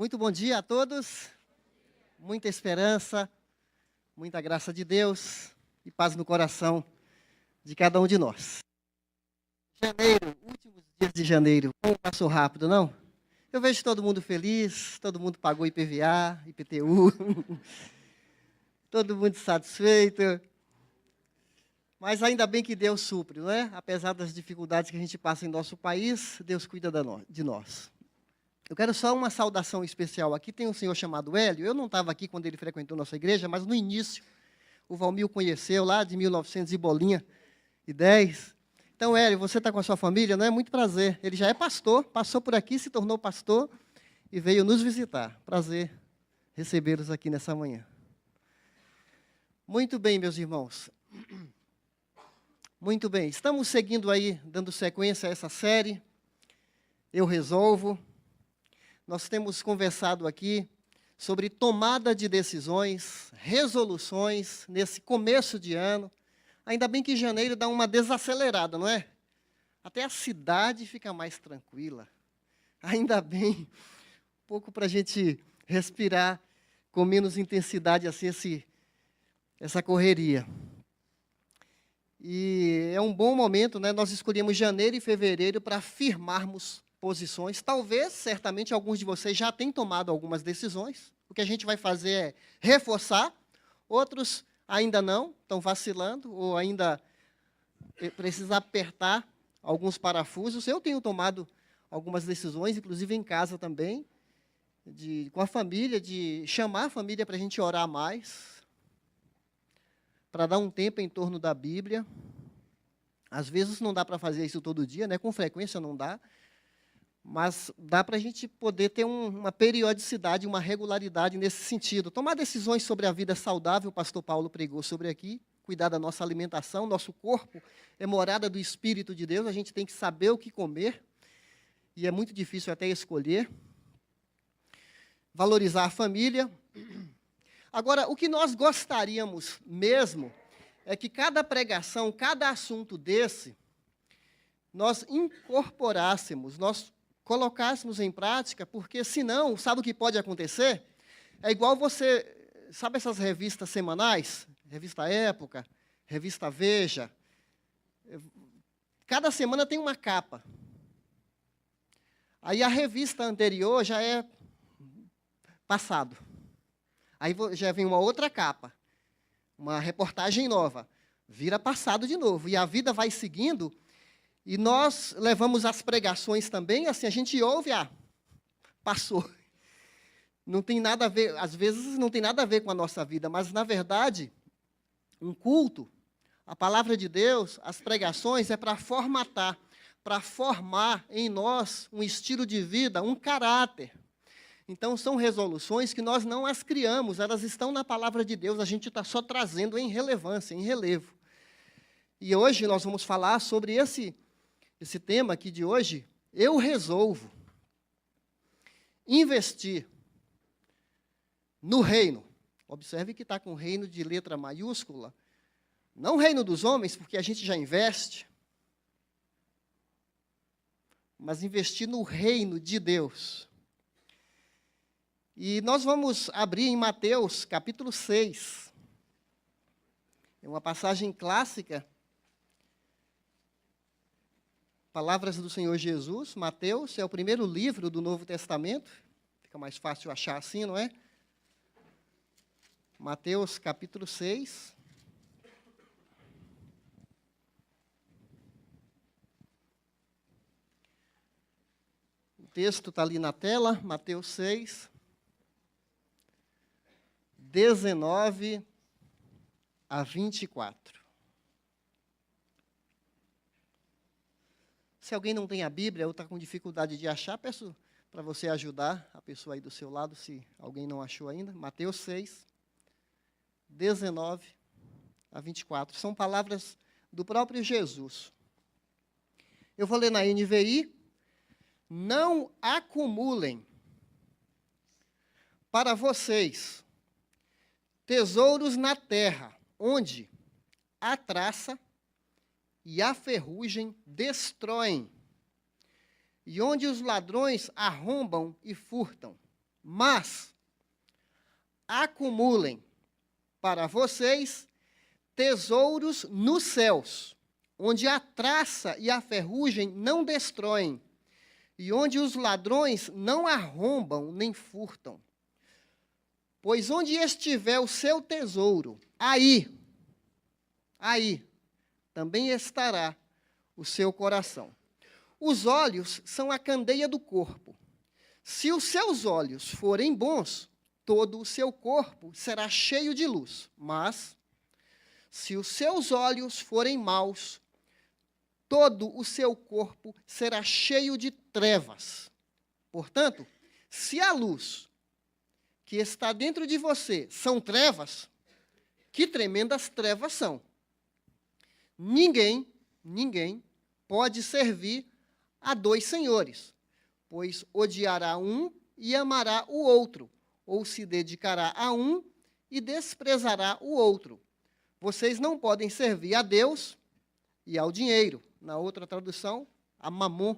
Muito bom dia a todos, muita esperança, muita graça de Deus e paz no coração de cada um de nós. Janeiro, últimos dias de janeiro, como passou rápido, não? Eu vejo todo mundo feliz, todo mundo pagou IPVA, IPTU, todo mundo satisfeito, mas ainda bem que Deus supre, não é? Apesar das dificuldades que a gente passa em nosso país, Deus cuida de nós. Eu quero só uma saudação especial aqui. Tem um senhor chamado Hélio. Eu não estava aqui quando ele frequentou nossa igreja, mas no início, o Valmir o conheceu lá de 1900 e bolinha e 10. Então, Hélio, você está com a sua família, não é? Muito prazer. Ele já é pastor, passou por aqui, se tornou pastor e veio nos visitar. Prazer recebê-los aqui nessa manhã. Muito bem, meus irmãos. Muito bem. Estamos seguindo aí, dando sequência a essa série. Eu resolvo. Nós temos conversado aqui sobre tomada de decisões, resoluções, nesse começo de ano. Ainda bem que janeiro dá uma desacelerada, não é? Até a cidade fica mais tranquila. Ainda bem, um pouco para a gente respirar com menos intensidade, assim, essa correria. E é um bom momento, né? Nós escolhemos janeiro e fevereiro para firmarmos posições. Talvez, certamente, alguns de vocês já tenham tomado algumas decisões. O que a gente vai fazer é reforçar. Outros ainda não, estão vacilando, ou ainda precisam apertar alguns parafusos. Eu tenho tomado algumas decisões, inclusive em casa também, com a família, de chamar a família para a gente orar mais, para dar um tempo em torno da Bíblia. Às vezes não dá para fazer isso todo dia, né? Com frequência não dá. Mas dá para a gente poder ter uma periodicidade, uma regularidade nesse sentido. Tomar decisões sobre a vida saudável, o pastor Paulo pregou sobre aqui, cuidar da nossa alimentação, nosso corpo é morada do Espírito de Deus, a gente tem que saber o que comer, e é muito difícil até escolher. Valorizar a família. Agora, o que nós gostaríamos mesmo é que cada pregação, cada assunto desse, nós incorporássemos, nós colocássemos em prática, porque senão, sabe o que pode acontecer? É igual você, sabe essas revistas semanais? Revista Época, Revista Veja. Cada semana tem uma capa. Aí a revista anterior já é passado. Aí já vem uma outra capa, uma reportagem nova. Vira passado de novo. E a vida vai seguindo. E nós levamos as pregações também, assim, a gente ouve, passou. Não tem nada a ver, às vezes não tem nada a ver com a nossa vida, mas, na verdade, um culto, a palavra de Deus, as pregações, é para formatar, para formar em nós um estilo de vida, um caráter. Então, são resoluções que nós não as criamos, elas estão na palavra de Deus, a gente está só trazendo em relevância, em relevo. E hoje nós vamos falar sobre esse tema aqui de hoje. Eu resolvo investir no reino. Observe que está com reino de letra maiúscula. Não reino dos homens, porque a gente já investe, mas investir no reino de Deus. E nós vamos abrir em Mateus, capítulo 6. É uma passagem clássica. Palavras do Senhor Jesus, Mateus, é o primeiro livro do Novo Testamento. Fica mais fácil achar assim, não é? Mateus, capítulo 6. O texto está ali na tela, Mateus 6, 19 a 24. Se alguém não tem a Bíblia ou está com dificuldade de achar, peço para você ajudar a pessoa aí do seu lado, se alguém não achou ainda. Mateus 6, 19 a 24. São palavras do próprio Jesus. Eu vou ler na NVI. Não acumulem para vocês tesouros na terra, onde a traça e a ferrugem destroem, e onde os ladrões arrombam e furtam. Mas acumulem para vocês tesouros nos céus, onde a traça e a ferrugem não destroem, e onde os ladrões não arrombam nem furtam. Pois onde estiver o seu tesouro, aí também estará o seu coração. Os olhos são a candeia do corpo. Se os seus olhos forem bons, todo o seu corpo será cheio de luz. Mas, se os seus olhos forem maus, todo o seu corpo será cheio de trevas. Portanto, se a luz que está dentro de você são trevas, que tremendas trevas são. Ninguém pode servir a dois senhores, pois odiará um e amará o outro, ou se dedicará a um e desprezará o outro. Vocês não podem servir a Deus e ao dinheiro. Na outra tradução, a mamon,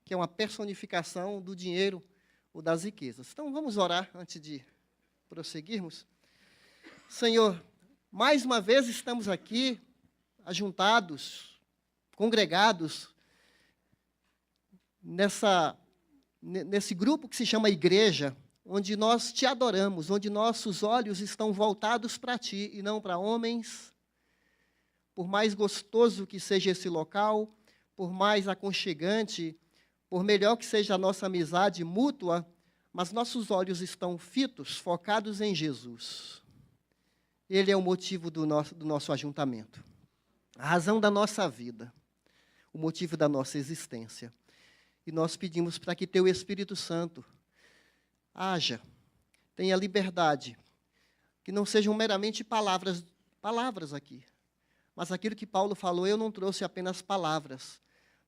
que é uma personificação do dinheiro ou das riquezas. Então, vamos orar antes de prosseguirmos. Senhor, mais uma vez estamos aqui, ajuntados, congregados, nesse grupo que se chama igreja, onde nós te adoramos, onde nossos olhos estão voltados para ti e não para homens. Por mais gostoso que seja esse local, por mais aconchegante, por melhor que seja a nossa amizade mútua, mas nossos olhos estão fitos, focados em Jesus. Ele é o motivo do nosso ajuntamento, a razão da nossa vida, o motivo da nossa existência. E nós pedimos para que teu Espírito Santo haja, tenha liberdade, que não sejam meramente palavras aqui. Mas aquilo que Paulo falou, eu não trouxe apenas palavras,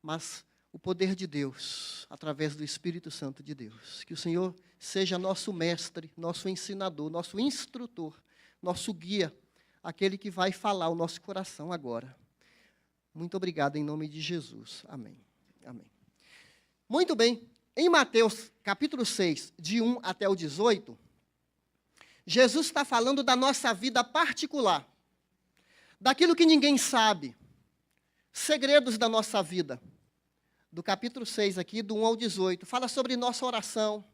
mas o poder de Deus, através do Espírito Santo de Deus. Que o Senhor seja nosso mestre, nosso ensinador, nosso instrutor, nosso guia, aquele que vai falar o nosso coração agora. Muito obrigado em nome de Jesus. Amém. Amém. Muito bem. Em Mateus, capítulo 6, de 1 até o 18, Jesus está falando da nossa vida particular, daquilo que ninguém sabe, segredos da nossa vida. Do capítulo 6 aqui, do 1 ao 18, fala sobre nossa oração,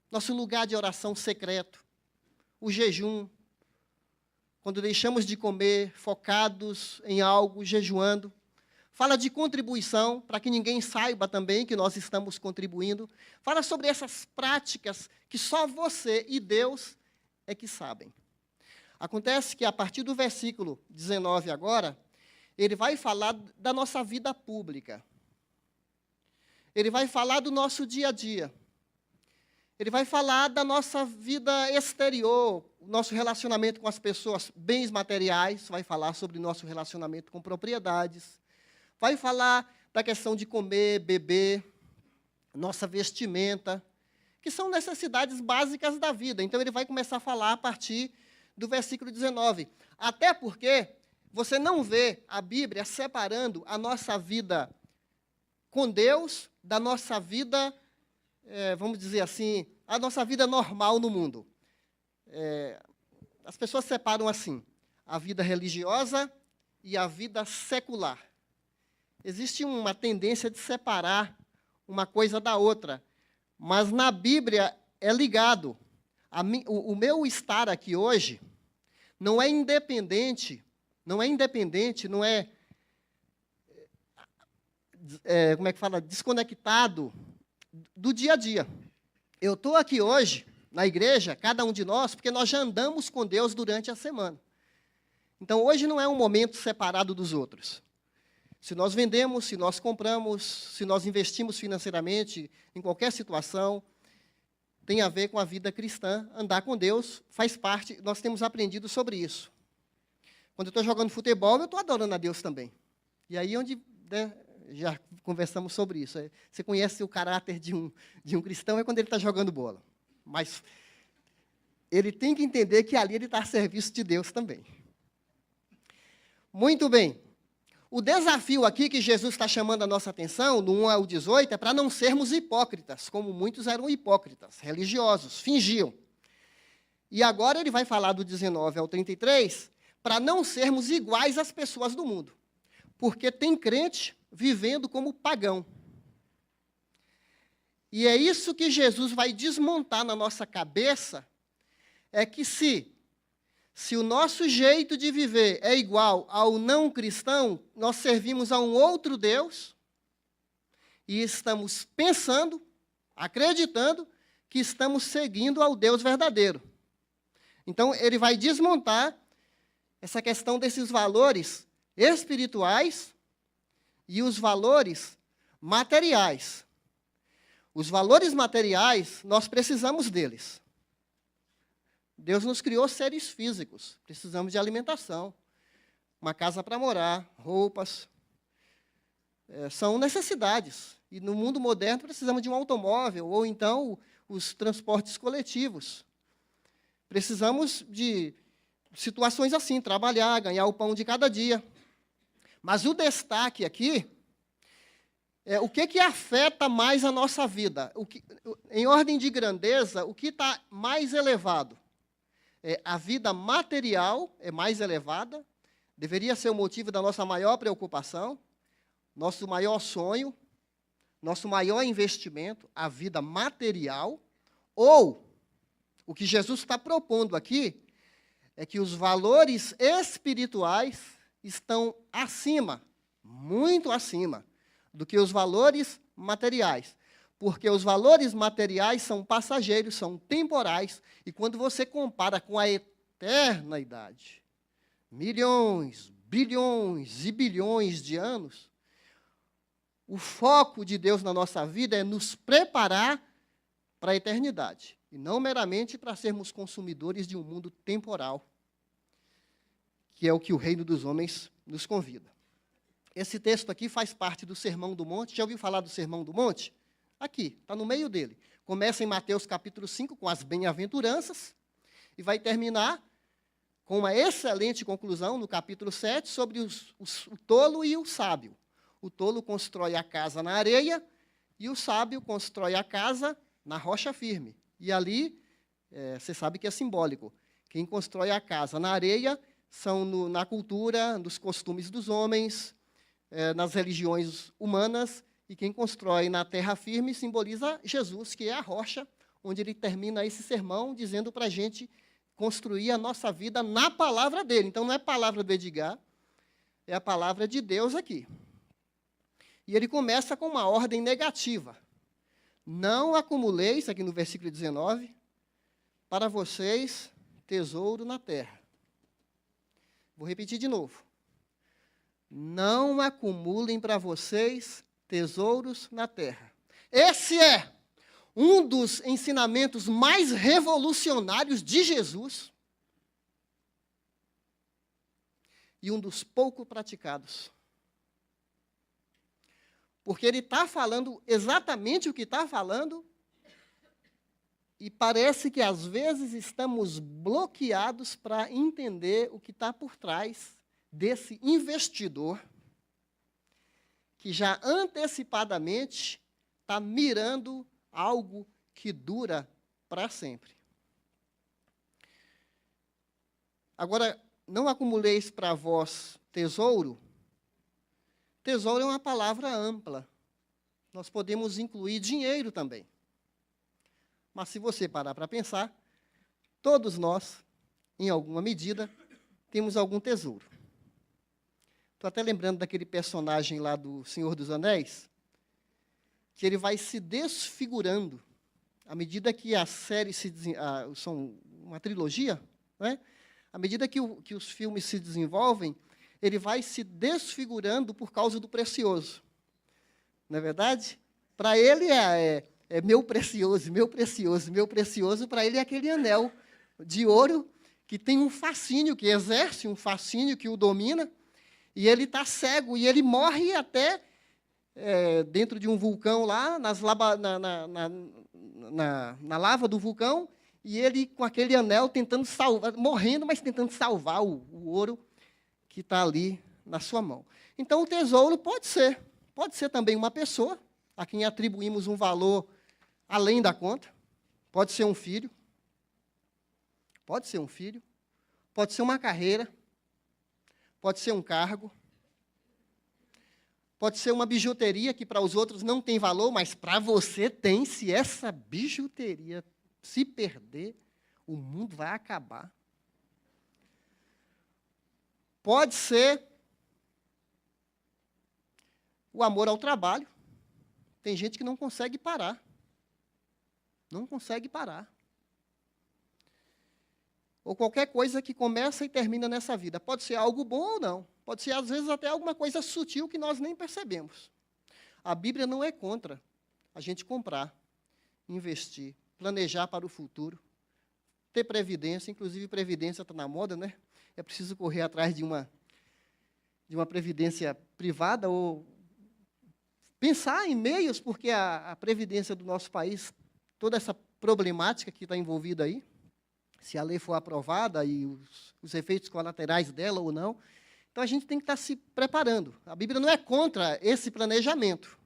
nosso lugar de oração secreto, o jejum, quando deixamos de comer, focados em algo, jejuando. Fala de contribuição, para que ninguém saiba também que nós estamos contribuindo. Fala sobre essas práticas que só você e Deus é que sabem. Acontece que a partir do versículo 19 agora, ele vai falar da nossa vida pública. Ele vai falar do nosso dia a dia. Ele vai falar da nossa vida exterior, o nosso relacionamento com as pessoas, bens materiais, vai falar sobre o nosso relacionamento com propriedades, vai falar da questão de comer, beber, nossa vestimenta, que são necessidades básicas da vida. Então, ele vai começar a falar a partir do versículo 19. Até porque você não vê a Bíblia separando a nossa vida com Deus da nossa vida, vamos dizer assim, a nossa vida normal no mundo. As pessoas separam assim, a vida religiosa e a vida secular. Existe uma tendência de separar uma coisa da outra, mas na Bíblia é ligado. O meu estar aqui hoje não é independente, não é desconectado do dia a dia. Eu estou aqui hoje, na igreja, cada um de nós, porque nós já andamos com Deus durante a semana. Então, hoje não é um momento separado dos outros. Se nós vendemos, se nós compramos, se nós investimos financeiramente, em qualquer situação, tem a ver com a vida cristã. Andar com Deus faz parte, nós temos aprendido sobre isso. Quando eu estou jogando futebol, eu estou adorando a Deus também. E aí já conversamos sobre isso. Você conhece o caráter de um cristão é quando ele está jogando bola. Mas ele tem que entender que ali ele está a serviço de Deus também. Muito bem. O desafio aqui que Jesus está chamando a nossa atenção, do 1 ao 18, é para não sermos hipócritas, como muitos eram hipócritas, religiosos, fingiam. E agora ele vai falar do 19 ao 33, para não sermos iguais às pessoas do mundo. Porque tem crente vivendo como pagão. E é isso que Jesus vai desmontar na nossa cabeça, é que se o nosso jeito de viver é igual ao não cristão, nós servimos a um outro Deus e estamos pensando, acreditando, que estamos seguindo ao Deus verdadeiro. Então, ele vai desmontar essa questão desses valores espirituais e os valores materiais. Os valores materiais, nós precisamos deles. Deus nos criou seres físicos, precisamos de alimentação, uma casa para morar, roupas, são necessidades. E no mundo moderno precisamos de um automóvel, ou então os transportes coletivos. Precisamos de situações assim, trabalhar, ganhar o pão de cada dia. Mas o destaque aqui é o que afeta mais a nossa vida. Em ordem de grandeza, o que está mais elevado? A vida material é mais elevada, deveria ser o motivo da nossa maior preocupação, nosso maior sonho, nosso maior investimento, a vida material, ou o que Jesus está propondo aqui é que os valores espirituais estão acima, muito acima, do que os valores materiais. Porque os valores materiais são passageiros, são temporais, e quando você compara com a eternidade, milhões, bilhões e bilhões de anos, o foco de Deus na nossa vida é nos preparar para a eternidade, e não meramente para sermos consumidores de um mundo temporal, que é o que o reino dos homens nos convida. Esse texto aqui faz parte do Sermão do Monte. Já ouviu falar do Sermão do Monte? Aqui, está no meio dele. Começa em Mateus capítulo 5, com as bem-aventuranças, e vai terminar com uma excelente conclusão, no capítulo 7, sobre o tolo e o sábio. O tolo constrói a casa na areia, e o sábio constrói a casa na rocha firme. E ali, você sabe que é simbólico. Quem constrói a casa na areia são na cultura, nos costumes dos homens, nas religiões humanas, e quem constrói na terra firme simboliza Jesus, que é a rocha, onde ele termina esse sermão dizendo para a gente construir a nossa vida na palavra dele. Então, não é a palavra do Edgar, é a palavra de Deus aqui. E ele começa com uma ordem negativa. Não acumuleis, aqui no versículo 19, para vocês tesouro na terra. Vou repetir de novo. Não acumulem para vocês tesouros na terra. Esse é um dos ensinamentos mais revolucionários de Jesus e um dos pouco praticados. Porque ele está falando exatamente o que está falando e parece que, às vezes, estamos bloqueados para entender o que está por trás desse investidor que já antecipadamente está mirando algo que dura para sempre. Agora, não acumuleis para vós tesouro. Tesouro é uma palavra ampla. Nós podemos incluir dinheiro também. Mas se você parar para pensar, todos nós, em alguma medida, temos algum tesouro. Estou até lembrando daquele personagem lá do Senhor dos Anéis, que ele vai se desfigurando à medida que a série são uma trilogia, né? À medida que os filmes se desenvolvem, ele vai se desfigurando por causa do precioso. Não é verdade? Para ele é meu precioso, meu precioso, meu precioso. Para ele é aquele anel de ouro que tem um fascínio, que exerce um fascínio que o domina. E ele está cego, e ele morre até dentro de um vulcão lá, na lava do vulcão, e ele com aquele anel tentando salvar, morrendo, mas tentando salvar o ouro que está ali na sua mão. Então, o tesouro pode ser também uma pessoa, a quem atribuímos um valor além da conta, pode ser um filho, pode ser uma carreira, pode ser um cargo, pode ser uma bijuteria que para os outros não tem valor, mas para você tem. Se essa bijuteria se perder, o mundo vai acabar. Pode ser o amor ao trabalho. Tem gente que não consegue parar. Não consegue parar. Ou qualquer coisa que começa e termina nessa vida. Pode ser algo bom ou não. Pode ser, às vezes, até alguma coisa sutil que nós nem percebemos. A Bíblia não é contra a gente comprar, investir, planejar para o futuro, ter previdência. Inclusive, previdência está na moda, né? É preciso correr atrás de uma previdência privada ou pensar em meios, porque a previdência do nosso país, toda essa problemática que está envolvida aí, se a lei for aprovada e os efeitos colaterais dela ou não. Então, a gente tem que estar se preparando. A Bíblia não é contra esse planejamento.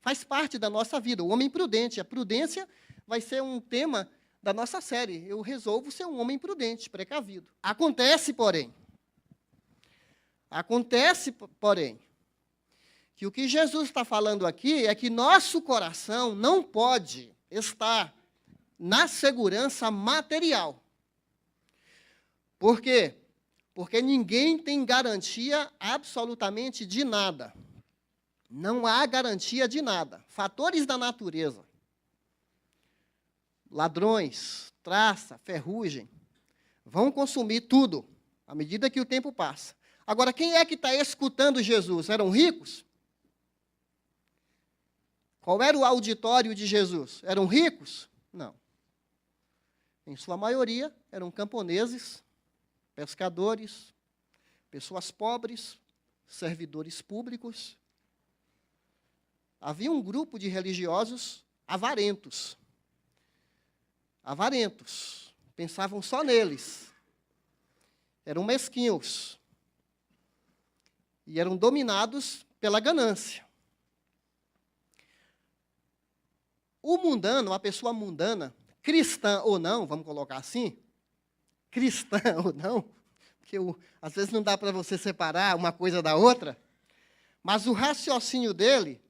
Faz parte da nossa vida. O homem prudente. A prudência vai ser um tema da nossa série. Eu resolvo ser um homem prudente, precavido. Acontece, porém, que o que Jesus está falando aqui é que nosso coração não pode estar na segurança material. Por quê? Porque ninguém tem garantia absolutamente de nada. Não há garantia de nada. Fatores da natureza, ladrões, traça, ferrugem, vão consumir tudo à medida que o tempo passa. Agora, quem é que está escutando Jesus? Eram ricos? Qual era o auditório de Jesus? Eram ricos? Não. Em sua maioria, eram camponeses, pescadores, pessoas pobres, servidores públicos. Havia um grupo de religiosos avarentos. Avarentos. Pensavam só neles. Eram mesquinhos. E eram dominados pela ganância. O mundano, a pessoa mundana, cristã ou não, vamos colocar assim, cristã ou não, porque às vezes não dá para você separar uma coisa da outra, mas o raciocínio dele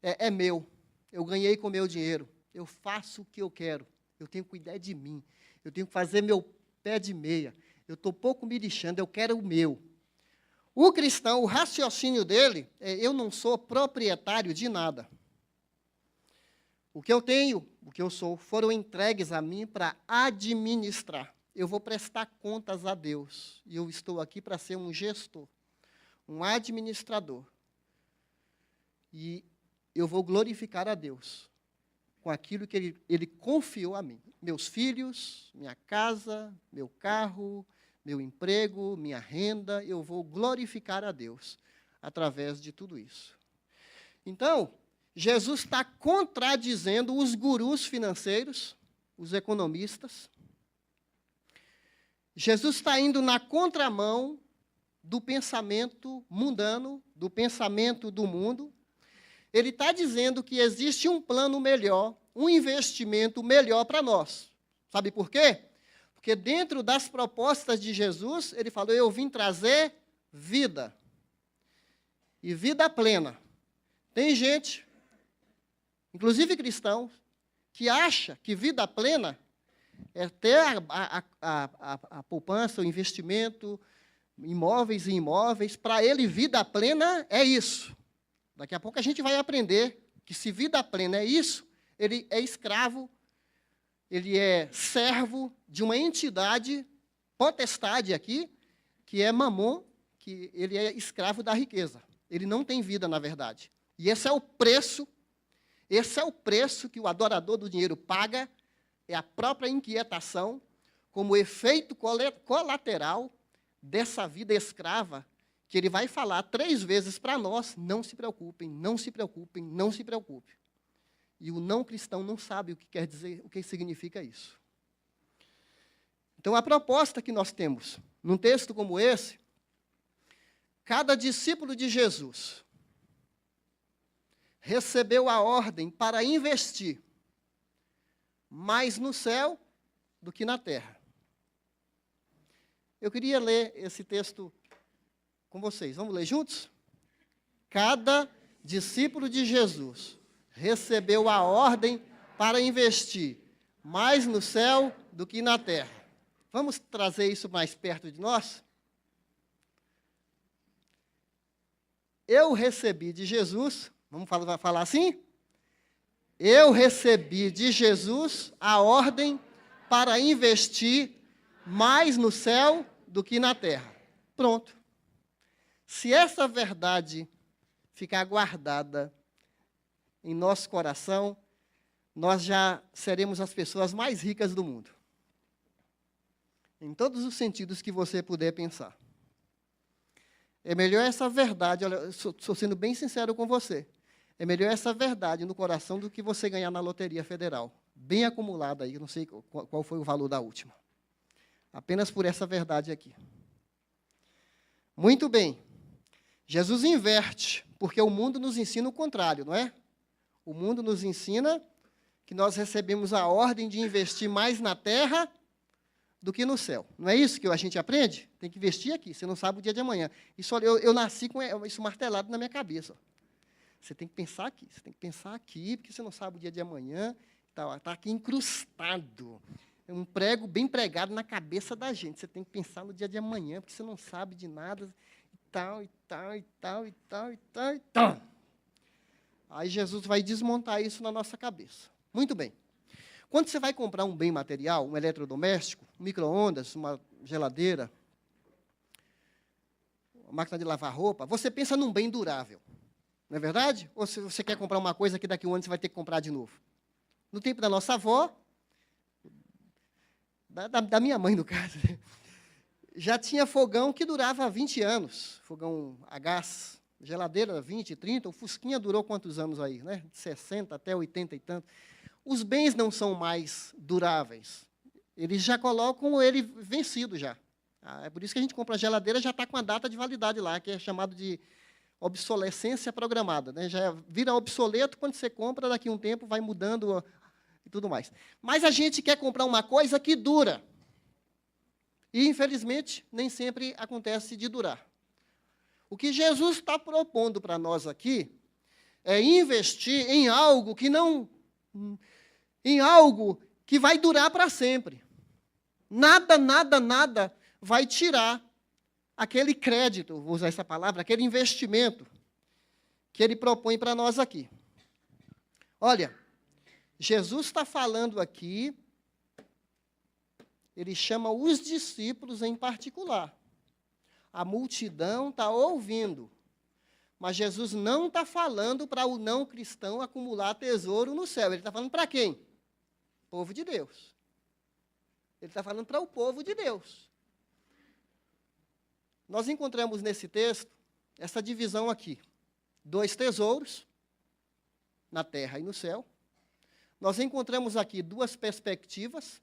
é meu. Eu ganhei com meu dinheiro, eu faço o que eu quero, eu tenho que cuidar de mim, eu tenho que fazer meu pé de meia, eu estou pouco me lixando, eu quero o meu. O cristão, o raciocínio dele é: eu não sou proprietário de nada. O que eu tenho, o que eu sou, foram entregues a mim para administrar. Eu vou prestar contas a Deus. E eu estou aqui para ser um gestor, um administrador. E eu vou glorificar a Deus com aquilo que Ele confiou a mim. Meus filhos, minha casa, meu carro, meu emprego, minha renda, eu vou glorificar a Deus através de tudo isso. Então, Jesus está contradizendo os gurus financeiros, os economistas. Jesus está indo na contramão do pensamento mundano, do pensamento do mundo. Ele está dizendo que existe um plano melhor, um investimento melhor para nós. Sabe por quê? Porque dentro das propostas de Jesus, ele falou: eu vim trazer vida. E vida plena. Tem gente, inclusive cristãos, que acha que vida plena é ter a poupança, o investimento, imóveis e imóveis. Para ele, vida plena é isso. Daqui a pouco a gente vai aprender que se vida plena é isso, ele é escravo, ele é servo de uma entidade, potestade aqui, que é Mamon, que ele é escravo da riqueza. Ele não tem vida, na verdade. E esse é o preço que o adorador do dinheiro paga, é a própria inquietação, como efeito colateral dessa vida escrava, que ele vai falar 3 vezes para nós: não se preocupem, não se preocupem, não se preocupem. E o não cristão não sabe o que quer dizer, o que significa isso. Então, a proposta que nós temos num texto como esse, cada discípulo de Jesus recebeu a ordem para investir mais no céu do que na terra. Eu queria ler esse texto com vocês. Vamos ler juntos? Cada discípulo de Jesus recebeu a ordem para investir mais no céu do que na terra. Vamos trazer isso mais perto de nós? Eu recebi de Jesus, vamos falar assim? Eu recebi de Jesus a ordem para investir mais no céu do que na terra. Pronto. Se essa verdade ficar guardada em nosso coração, nós já seremos as pessoas mais ricas do mundo. Em todos os sentidos que você puder pensar. É melhor essa verdade, olha, eu estou sendo bem sincero com você, é melhor essa verdade no coração do que você ganhar na Loteria Federal. Bem acumulada aí, eu não sei qual foi o valor da última. Apenas por essa verdade aqui. Muito bem. Jesus inverte, porque o mundo nos ensina o contrário, não é? O mundo nos ensina que nós recebemos a ordem de investir mais na terra do que no céu. Não é isso que a gente aprende? Tem que investir aqui, você não sabe o dia de amanhã. Isso, eu nasci com isso martelado na minha cabeça. Você tem que pensar aqui, você tem que pensar aqui, porque você não sabe o dia de amanhã. Está aqui incrustado. É um prego bem pregado na cabeça da gente. Você tem que pensar no dia de amanhã, porque você não sabe de nada, e tal, e tal, e tal, e tal, e tal, e tal. Aí Jesus vai desmontar isso na nossa cabeça. Muito bem. Quando você vai comprar um bem material, um eletrodoméstico, um micro-ondas, uma geladeira, uma máquina de lavar roupa, você pensa num bem durável. Não é verdade? Ou se você quer comprar uma coisa que daqui a um ano você vai ter que comprar de novo. No tempo da nossa avó, da minha mãe, no caso, já tinha fogão que durava 20 anos. Fogão a gás, geladeira 20, 30, o Fusquinha durou quantos anos aí? Né? De 60 até 80 e tanto. Os bens não são mais duráveis. Eles já colocam ele vencido já. É por isso que a gente compra a geladeira, já está com a data de validade lá, que é chamado de obsolescência programada. Né? Já vira obsoleto quando você compra, daqui a um tempo vai mudando e tudo mais. Mas a gente quer comprar uma coisa que dura. E, infelizmente, nem sempre acontece de durar. O que Jesus está propondo para nós aqui é investir em algo que não... em algo que vai durar para sempre. Nada, nada, nada vai tirar aquele crédito, vou usar essa palavra, aquele investimento que ele propõe para nós aqui. Olha, Jesus está falando aqui, ele chama os discípulos em particular. A multidão está ouvindo, mas Jesus não está falando para o não cristão acumular tesouro no céu. Ele está falando para quem? Povo de Deus. Ele está falando para o povo de Deus. Nós encontramos nesse texto essa divisão aqui. 2 tesouros, na terra e no céu. Nós encontramos aqui 2 perspectivas.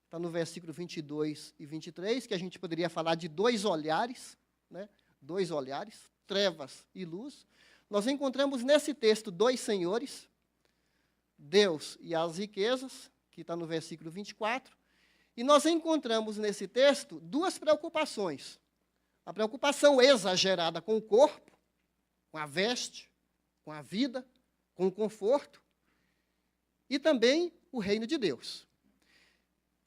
Está no versículo 22 e 23, que a gente poderia falar de 2 olhares, né? 2 olhares, trevas e luz. Nós encontramos nesse texto 2 senhores, Deus e as riquezas, que está no versículo 24. E nós encontramos nesse texto 2 preocupações. A preocupação exagerada com o corpo, com a veste, com a vida, com o conforto, e também o reino de Deus.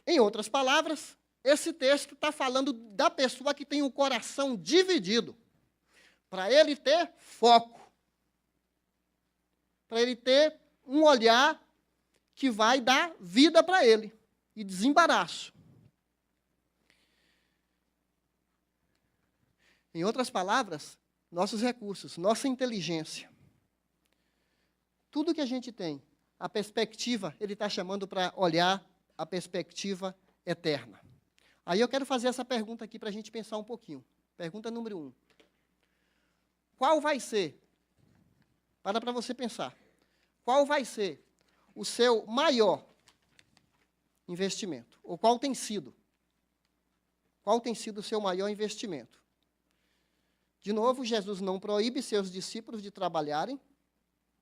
Em outras palavras, esse texto está falando da pessoa que tem o coração dividido, para ele ter foco, para ele ter um olhar que vai dar vida para ele e desembaraço. Em outras palavras, nossos recursos, nossa inteligência, tudo que a gente tem, a perspectiva, ele está chamando para olhar a perspectiva eterna. Aí eu quero fazer essa pergunta aqui para a gente pensar um pouquinho. Pergunta número 1. Qual vai ser, para você pensar, qual vai ser o seu maior investimento? Ou qual tem sido? Qual tem sido o seu maior investimento? De novo, Jesus não proíbe seus discípulos de trabalharem,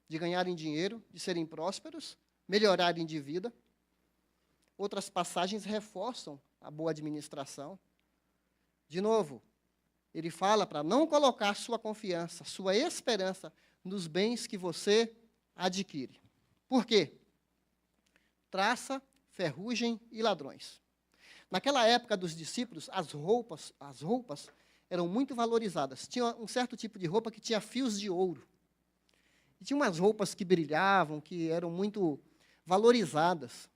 de ganharem dinheiro, de serem prósperos, melhorarem de vida. Outras passagens reforçam a boa administração. De novo, ele fala para não colocar sua confiança, sua esperança nos bens que você adquire. Por quê? Traça, ferrugem e ladrões. Naquela época dos discípulos, as roupas eram muito valorizadas. Tinha um certo tipo de roupa que tinha fios de ouro. E tinha umas roupas que brilhavam, que eram muito valorizadas.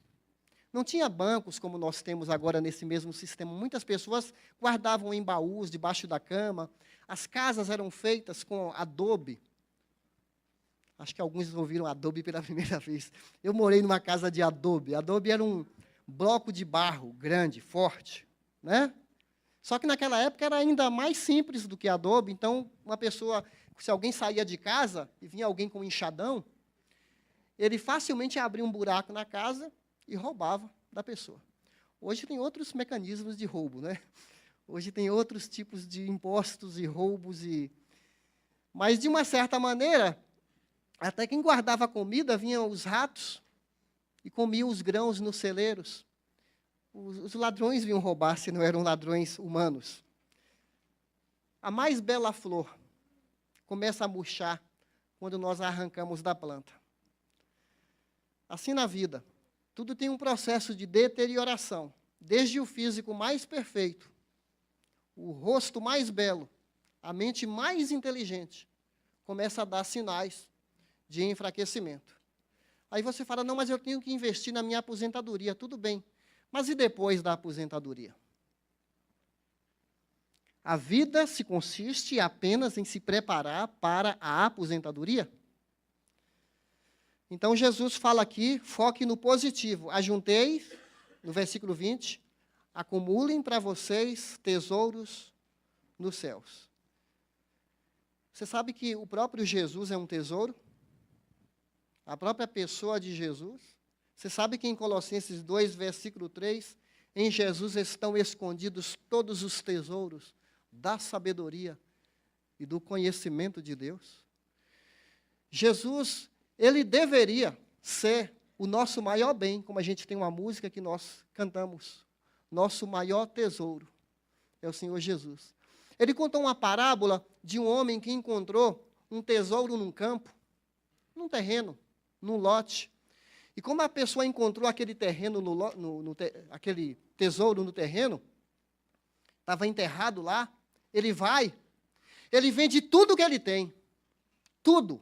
Não tinha bancos como nós temos agora nesse mesmo sistema. Muitas pessoas guardavam em baús, debaixo da cama. As casas eram feitas com adobe. Acho que alguns ouviram adobe pela primeira vez. Eu morei numa casa de adobe. Adobe era um bloco de barro grande, forte, né? Só que naquela época era ainda mais simples do que adobe. Então, uma pessoa, se alguém saía de casa e vinha alguém com um enxadão, ele facilmente abria um buraco na casa e roubava da pessoa. Hoje tem outros mecanismos de roubo, né? Hoje tem outros tipos de impostos e roubos. Mas, de uma certa maneira, até quem guardava comida, vinham os ratos e comiam os grãos nos celeiros. Os ladrões vinham roubar, se não eram ladrões humanos. A mais bela flor começa a murchar quando nós a arrancamos da planta. Assim na vida, tudo tem um processo de deterioração, desde o físico mais perfeito, o rosto mais belo, a mente mais inteligente, começa a dar sinais de enfraquecimento. Aí você fala, não, mas eu tenho que investir na minha aposentadoria. Tudo bem, mas e depois da aposentadoria? A vida se consiste apenas em se preparar para a aposentadoria? Então, Jesus fala aqui, foque no positivo. Ajuntei, no versículo 20, acumulem para vocês tesouros nos céus. Você sabe que o próprio Jesus é um tesouro? A própria pessoa de Jesus? Você sabe que em Colossenses 2, versículo 3, em Jesus estão escondidos todos os tesouros da sabedoria e do conhecimento de Deus? Jesus, ele deveria ser o nosso maior bem, como a gente tem uma música que nós cantamos. Nosso maior tesouro é o Senhor Jesus. Ele contou uma parábola de um homem que encontrou um tesouro num campo, num terreno, num lote. E como a pessoa encontrou aquele terreno, aquele tesouro no terreno, estava enterrado lá, ele vende tudo que ele tem. Tudo.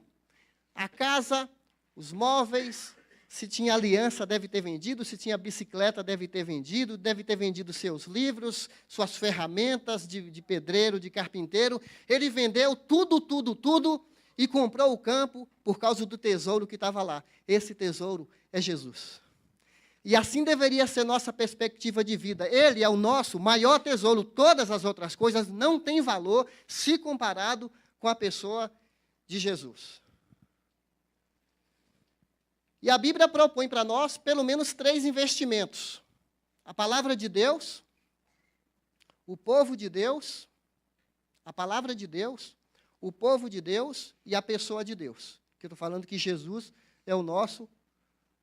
A casa, os móveis, se tinha aliança, deve ter vendido, se tinha bicicleta, deve ter vendido seus livros, suas ferramentas de pedreiro, de carpinteiro. Ele vendeu tudo, tudo, tudo e comprou o campo por causa do tesouro que estava lá. Esse tesouro é Jesus. E assim deveria ser nossa perspectiva de vida. Ele é o nosso maior tesouro. Todas as outras coisas não têm valor se comparado com a pessoa de Jesus. E a Bíblia propõe para nós pelo menos 3 investimentos. A palavra de Deus, o povo de Deus, a palavra de Deus, o povo de Deus e a pessoa de Deus. Que eu estou falando que Jesus é o nosso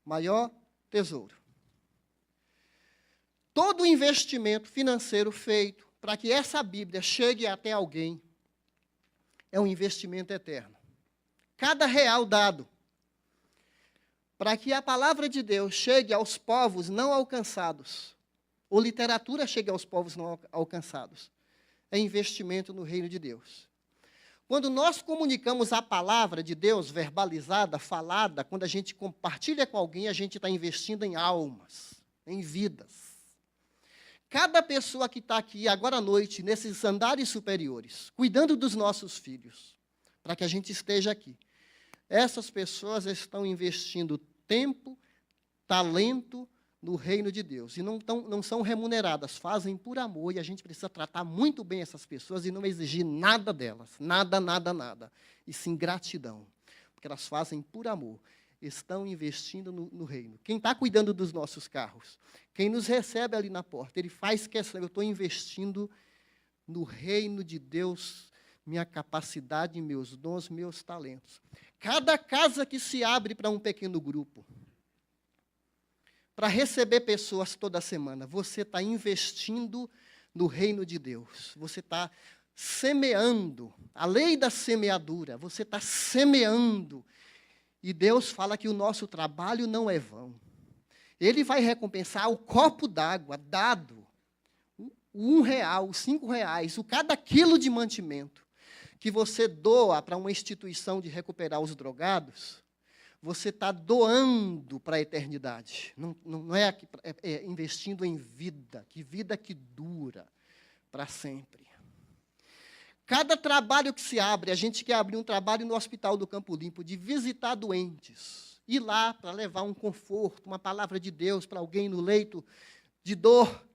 maior tesouro. Todo investimento financeiro feito para que essa Bíblia chegue até alguém é um investimento eterno. Cada real dado para que a palavra de Deus chegue aos povos não alcançados, ou literatura chegue aos povos não alcançados, é investimento no reino de Deus. Quando nós comunicamos a palavra de Deus verbalizada, falada, quando a gente compartilha com alguém, a gente está investindo em almas, em vidas. Cada pessoa que está aqui agora à noite, nesses andares superiores, cuidando dos nossos filhos, para que a gente esteja aqui, essas pessoas estão investindo tempo, talento no reino de Deus. E não são remuneradas, fazem por amor. E a gente precisa tratar muito bem essas pessoas e não exigir nada delas. Nada, nada, nada. E sim gratidão. Porque elas fazem por amor. estão investindo no reino. Quem está cuidando dos nossos carros, quem nos recebe ali na porta, ele faz questão, eu estou investindo no reino de Deus, minha capacidade, meus dons, meus talentos. Cada casa que se abre para um pequeno grupo, para receber pessoas toda semana, você está investindo no reino de Deus. Você está semeando, a lei da semeadura, você está semeando. E Deus fala que o nosso trabalho não é vão. Ele vai recompensar o copo d'água dado, R$1, R$5, cada quilo de mantimento que você doa para uma instituição de recuperar os drogados, você está doando para a eternidade. Não é investindo em vida que dura para sempre. Cada trabalho que se abre, a gente quer abrir um trabalho no Hospital do Campo Limpo, de visitar doentes, ir lá para levar um conforto, uma palavra de Deus para alguém no leito de dor.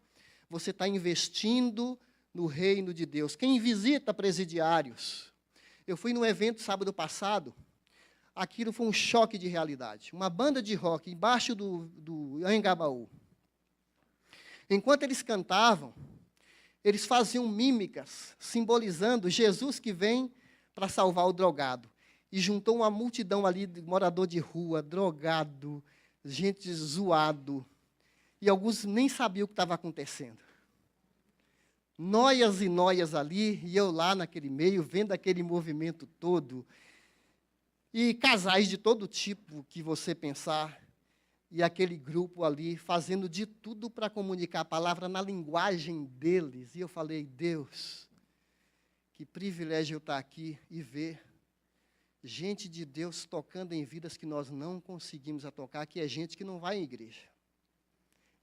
Você está investindo no reino de Deus. Quem visita presidiários, eu fui num evento sábado passado, aquilo foi um choque de realidade. Uma banda de rock embaixo do Anhangabaú. Enquanto eles cantavam, eles faziam mímicas, simbolizando Jesus que vem para salvar o drogado. E juntou uma multidão ali de morador de rua, drogado, gente zoado. E alguns nem sabiam o que estava acontecendo. Noias e noias ali, e eu lá naquele meio, vendo aquele movimento todo. E casais de todo tipo que você pensar, e aquele grupo ali fazendo de tudo para comunicar a palavra na linguagem deles. E eu falei, Deus, que privilégio eu estar aqui e ver gente de Deus tocando em vidas que nós não conseguimos a tocar, que é gente que não vai à igreja.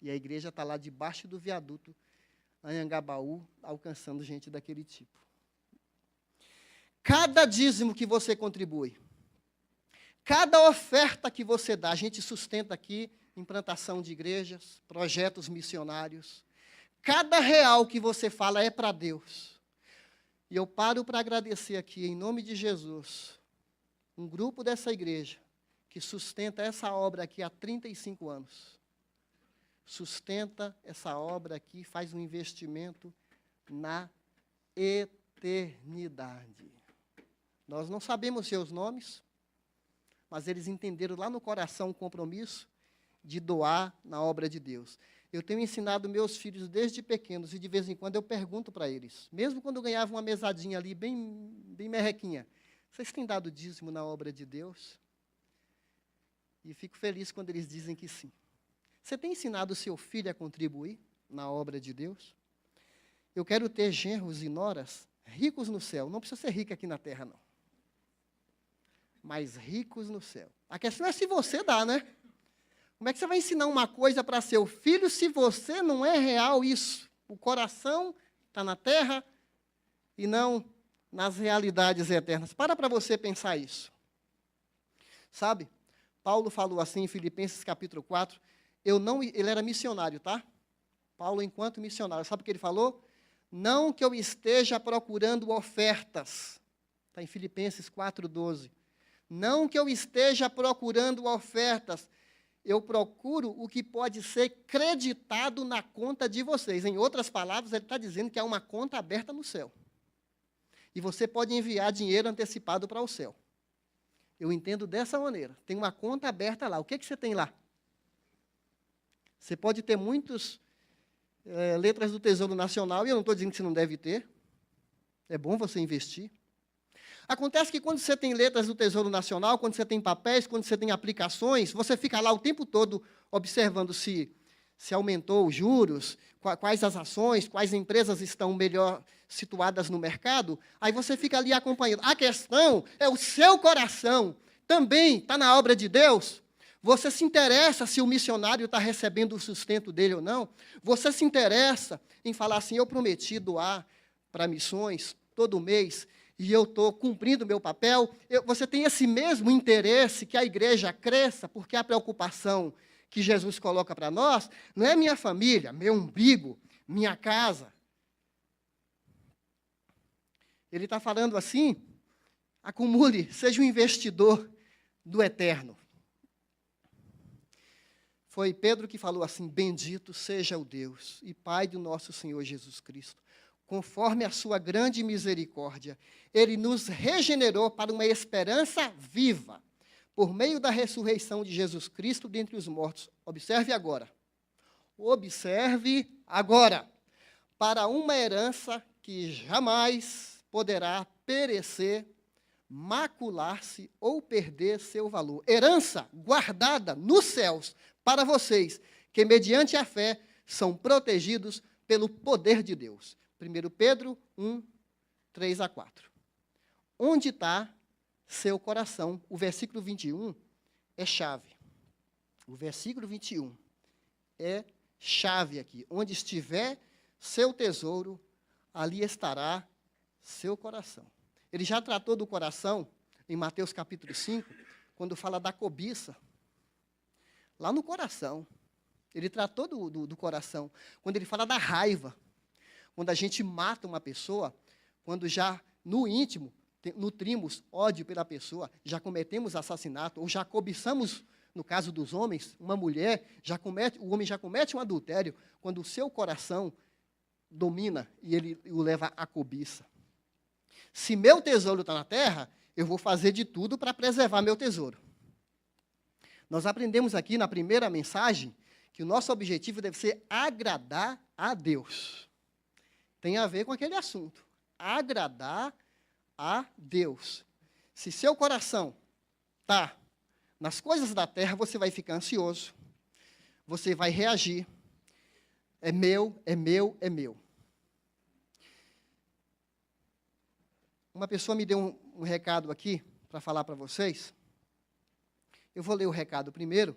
E a igreja está lá debaixo do viaduto Anhangabaú, alcançando gente daquele tipo. Cada dízimo que você contribui, cada oferta que você dá, a gente sustenta aqui implantação de igrejas, projetos missionários. Cada real que você fala é para Deus. E eu paro para agradecer aqui, em nome de Jesus, um grupo dessa igreja que sustenta essa obra aqui há 35 anos. Sustenta essa obra aqui, faz um investimento na eternidade. Nós não sabemos seus nomes, mas eles entenderam lá no coração o compromisso de doar na obra de Deus. Eu tenho ensinado meus filhos desde pequenos, e de vez em quando eu pergunto para eles, mesmo quando eu ganhava uma mesadinha ali, bem merrequinha, vocês têm dado dízimo na obra de Deus? E fico feliz quando eles dizem que sim. Você tem ensinado o seu filho a contribuir na obra de Deus? Eu quero ter genros e noras ricos no céu. Não precisa ser rico aqui na terra, não. Mas ricos no céu. A questão é se você dá, né? Como é que você vai ensinar uma coisa para seu filho se você não é real isso? O coração está na terra e não nas realidades eternas. Para você pensar isso. Sabe? Paulo falou assim em Filipenses capítulo 4, ele era missionário, tá? Paulo, enquanto missionário, sabe o que ele falou? Não que eu esteja procurando ofertas. Está em Filipenses 4:12. Não que eu esteja procurando ofertas. Eu procuro o que pode ser creditado na conta de vocês. Em outras palavras, ele está dizendo que há uma conta aberta no céu. E você pode enviar dinheiro antecipado para o céu. Eu entendo dessa maneira. Tem uma conta aberta lá. O que você tem lá? Você pode ter muitas letras do Tesouro Nacional, e eu não estou dizendo que você não deve ter. É bom você investir. Acontece que quando você tem letras do Tesouro Nacional, quando você tem papéis, quando você tem aplicações, você fica lá o tempo todo observando se aumentou os juros, quais as ações, quais empresas estão melhor situadas no mercado. Aí você fica ali acompanhando. A questão é o seu coração também está na obra de Deus. Você se interessa se o missionário está recebendo o sustento dele ou não? Você se interessa em falar assim, eu prometi doar para missões todo mês, e eu estou cumprindo o meu papel? Você tem esse mesmo interesse que a igreja cresça, porque a preocupação que Jesus coloca para nós não é minha família, meu umbigo, minha casa. Ele está falando assim, acumule, seja um investidor do eterno. Foi Pedro que falou assim: bendito seja o Deus e Pai do nosso Senhor Jesus Cristo. Conforme a sua grande misericórdia, Ele nos regenerou para uma esperança viva, por meio da ressurreição de Jesus Cristo dentre os mortos. Observe agora. Observe agora. Para uma herança que jamais poderá perecer, macular-se ou perder seu valor. Herança guardada nos céus para vocês, que mediante a fé são protegidos pelo poder de Deus. 1 Pedro 1, 3 a 4. Onde está seu coração? O versículo 21 é chave. O versículo 21 é chave aqui. Onde estiver seu tesouro, ali estará seu coração. Ele já tratou do coração em Mateus capítulo 5, quando fala da cobiça. Lá no coração. Ele tratou do coração. Quando ele fala da raiva. Quando a gente mata uma pessoa, quando já no íntimo nutrimos ódio pela pessoa, já cometemos assassinato, ou já cobiçamos, no caso dos homens, uma mulher, o homem já comete um adultério, quando o seu coração domina e ele o leva à cobiça. Se meu tesouro está na terra, eu vou fazer de tudo para preservar meu tesouro. Nós aprendemos aqui na primeira mensagem que o nosso objetivo deve ser agradar a Deus. Tem a ver com aquele assunto. Agradar a Deus. Se seu coração está nas coisas da terra, você vai ficar ansioso. Você vai reagir. É meu, é meu, é meu. Uma pessoa me deu um recado aqui para falar para vocês. Eu vou ler o recado primeiro,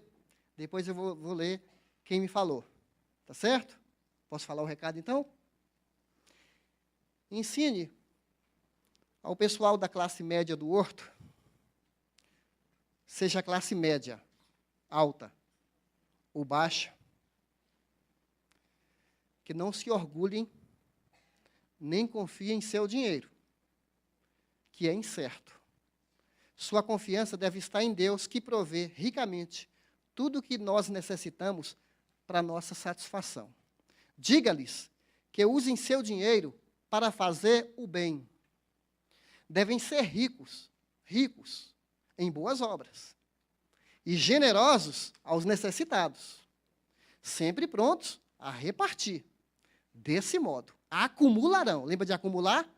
depois eu vou ler quem me falou. Tá certo? Posso falar o recado, então? Ensine ao pessoal da classe média do Horto, seja classe média, alta ou baixa, que não se orgulhem, nem confiem em seu dinheiro, que é incerto. Sua confiança deve estar em Deus, que provê ricamente tudo o que nós necessitamos para nossa satisfação. Diga-lhes que usem seu dinheiro para fazer o bem. Devem ser ricos em boas obras, e generosos aos necessitados, sempre prontos a repartir. Desse modo, acumularão, lembra de acumular?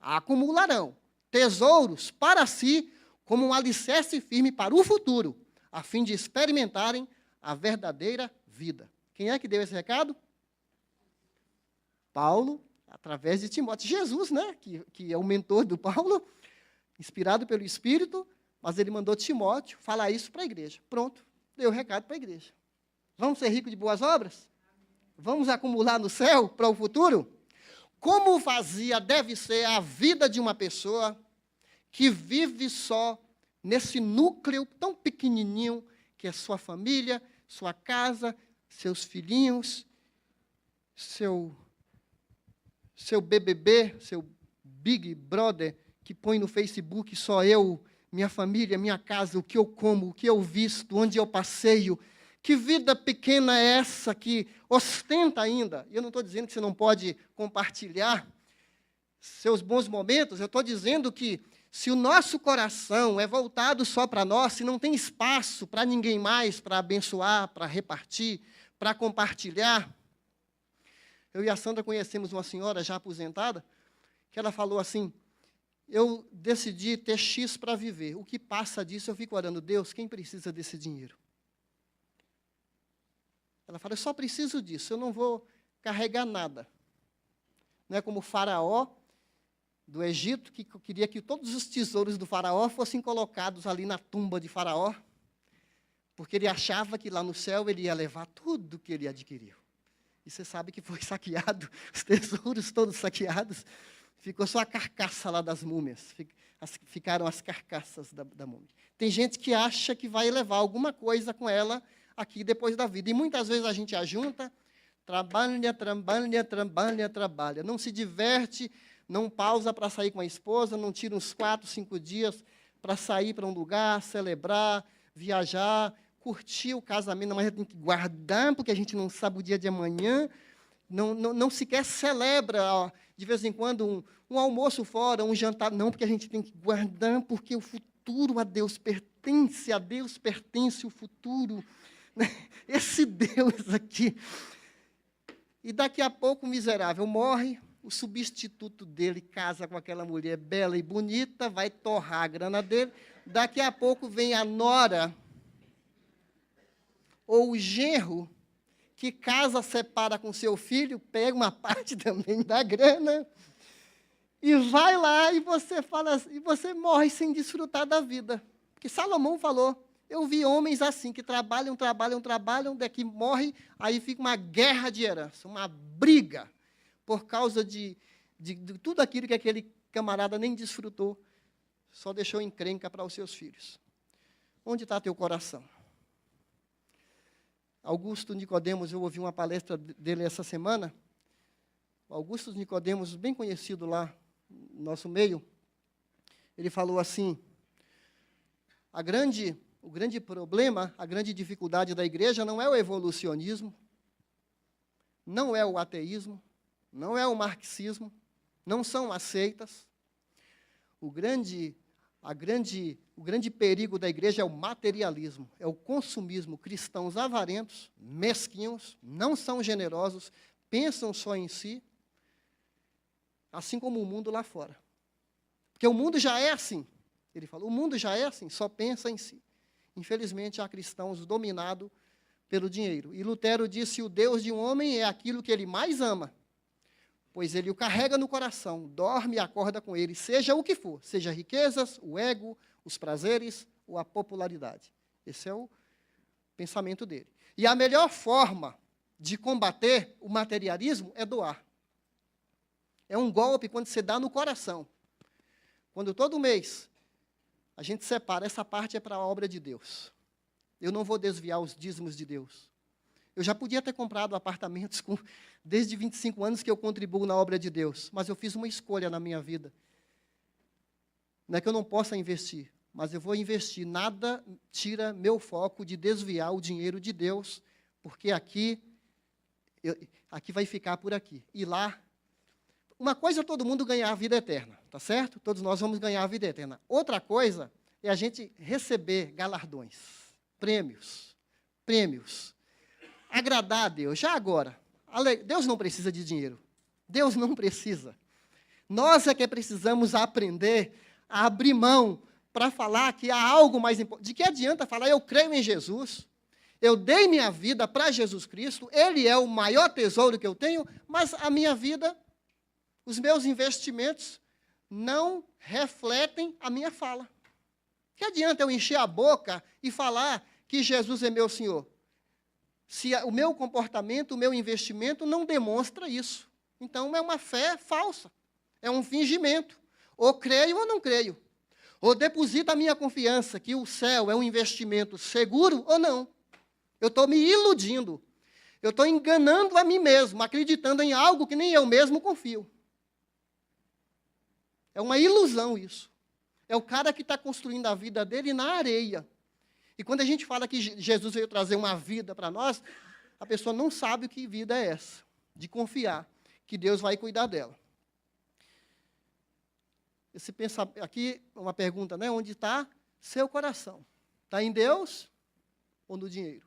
Acumularão tesouros para si, como um alicerce firme para o futuro, a fim de experimentarem a verdadeira vida. Quem é que deu esse recado? Paulo, através de Timóteo. Jesus, né, que é o mentor do Paulo, inspirado pelo Espírito, mas ele mandou Timóteo falar isso para a igreja. Pronto, deu o recado para a igreja. Vamos ser ricos de boas obras? Vamos acumular no céu para o futuro? Como vazia deve ser a vida de uma pessoa que vive só nesse núcleo tão pequenininho que é sua família, sua casa, seus filhinhos, seu BBB, seu Big Brother, que põe no Facebook só eu, minha família, minha casa, o que eu como, o que eu visto, onde eu passeio. Que vida pequena é essa que ostenta ainda? Eu não estou dizendo que você não pode compartilhar seus bons momentos, eu estou dizendo que se o nosso coração é voltado só para nós, se não tem espaço para ninguém mais, para abençoar, para repartir, para compartilhar. Eu e a Sandra conhecemos uma senhora já aposentada, que ela falou assim: eu decidi ter X para viver. O que passa disso, eu fico orando, Deus, quem precisa desse dinheiro? Ela fala, eu só preciso disso, eu não vou carregar nada. Não é como o faraó do Egito, que queria que todos os tesouros do faraó fossem colocados ali na tumba de faraó, porque ele achava que lá no céu ele ia levar tudo que ele adquiriu. E você sabe que foi saqueado, os tesouros todos saqueados, ficou só a carcaça lá das múmias, ficaram as carcaças da múmia. Tem gente que acha que vai levar alguma coisa com ela aqui depois da vida, e muitas vezes a gente ajunta, trabalha, não se diverte, não pausa para sair com a esposa, não tira uns 4, 5 dias para sair para um lugar, celebrar, viajar, curtir o casamento, mas tem que guardar, porque a gente não sabe o dia de amanhã. Não sequer celebra, ó, de vez em quando, um almoço fora, um jantar. Não, porque a gente tem que guardar, porque o futuro a Deus pertence o futuro. Esse Deus aqui. E daqui a pouco o miserável morre, o substituto dele casa com aquela mulher bela e bonita, vai torrar a grana dele. Daqui a pouco vem a nora, ou o genro, que casa, separa com seu filho, pega uma parte também da grana, e vai lá, e você fala, e você morre sem desfrutar da vida. Porque Salomão falou, eu vi homens assim, que trabalham, daqui morre, aí fica uma guerra de herança, uma briga, por causa de tudo aquilo que aquele camarada nem desfrutou, só deixou encrenca para os seus filhos. Onde está teu coração? Augusto Nicodemos, eu ouvi uma palestra dele essa semana. Augusto Nicodemos, bem conhecido lá no nosso meio, ele falou assim, o grande problema, a grande dificuldade da igreja não é o evolucionismo, não é o ateísmo, não é o marxismo, não são as seitas. O grande perigo da igreja é o materialismo, é o consumismo. Cristãos avarentos, mesquinhos, não são generosos, pensam só em si, assim como o mundo lá fora. Porque o mundo já é assim. Ele falou, o mundo já é assim, só pensa em si. Infelizmente, há cristãos dominados pelo dinheiro. E Lutero disse, o Deus de um homem é aquilo que ele mais ama, pois ele o carrega no coração, dorme e acorda com ele, seja o que for, seja riquezas, o ego, os prazeres ou a popularidade. Esse é o pensamento dele. E a melhor forma de combater o materialismo é doar. É um golpe quando você dá no coração. Quando todo mês a gente separa, essa parte é para a obra de Deus. Eu não vou desviar os dízimos de Deus. Eu já podia ter comprado apartamentos desde 25 anos que eu contribuo na obra de Deus, mas eu fiz uma escolha na minha vida. Não é que eu não possa investir, mas eu vou investir. Nada tira meu foco de desviar o dinheiro de Deus, porque aqui vai ficar por aqui. E lá, uma coisa é todo mundo ganhar a vida eterna, tá certo? Todos nós vamos ganhar a vida eterna. Outra coisa é a gente receber galardões, prêmios. Agradar a Deus. Já agora, Deus não precisa de dinheiro. Deus não precisa. Nós é que precisamos aprender a abrir mão para falar que há algo mais importante. De que adianta falar, eu creio em Jesus, eu dei minha vida para Jesus Cristo, Ele é o maior tesouro que eu tenho, mas a minha vida, os meus investimentos não refletem a minha fala. Que adianta eu encher a boca e falar que Jesus é meu Senhor, se o meu comportamento, o meu investimento não demonstra isso? Então, é uma fé falsa, é um fingimento. Ou creio ou não creio. Ou deposito a minha confiança que o céu é um investimento seguro ou não. Eu estou me iludindo. Eu estou enganando a mim mesmo, acreditando em algo que nem eu mesmo confio. É uma ilusão isso. É o cara que está construindo a vida dele na areia. E quando a gente fala que Jesus veio trazer uma vida para nós, a pessoa não sabe o que vida é essa, de confiar que Deus vai cuidar dela. Aqui uma pergunta, né? Onde está seu coração? Está em Deus ou no dinheiro?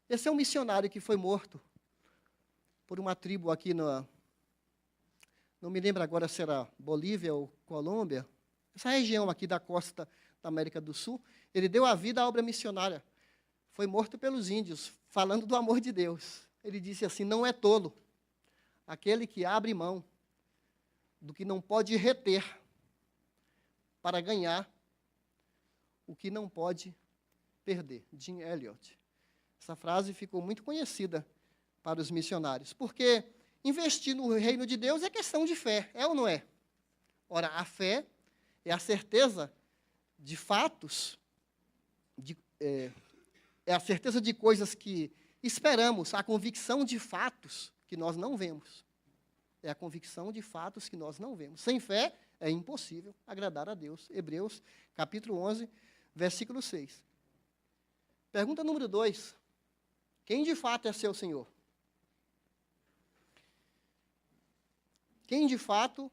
Esse é um missionário que foi morto por uma tribo aqui não me lembro agora se era Bolívia ou Colômbia, essa região aqui da costa da América do Sul. Ele deu a vida à obra missionária. Foi morto pelos índios, falando do amor de Deus. Ele disse assim, não é tolo aquele que abre mão do que não pode reter para ganhar o que não pode perder. Jim Elliot. Essa frase ficou muito conhecida para os missionários, porque investir no reino de Deus é questão de fé, é ou não é? Ora, a fé é a certeza de fatos, é a certeza de coisas que esperamos, a convicção de fatos que nós não vemos. É a convicção de fatos que nós não vemos. Sem fé é impossível agradar a Deus. Hebreus, capítulo 11, versículo 6. Pergunta número 2. Quem de fato é seu Senhor? Quem de fato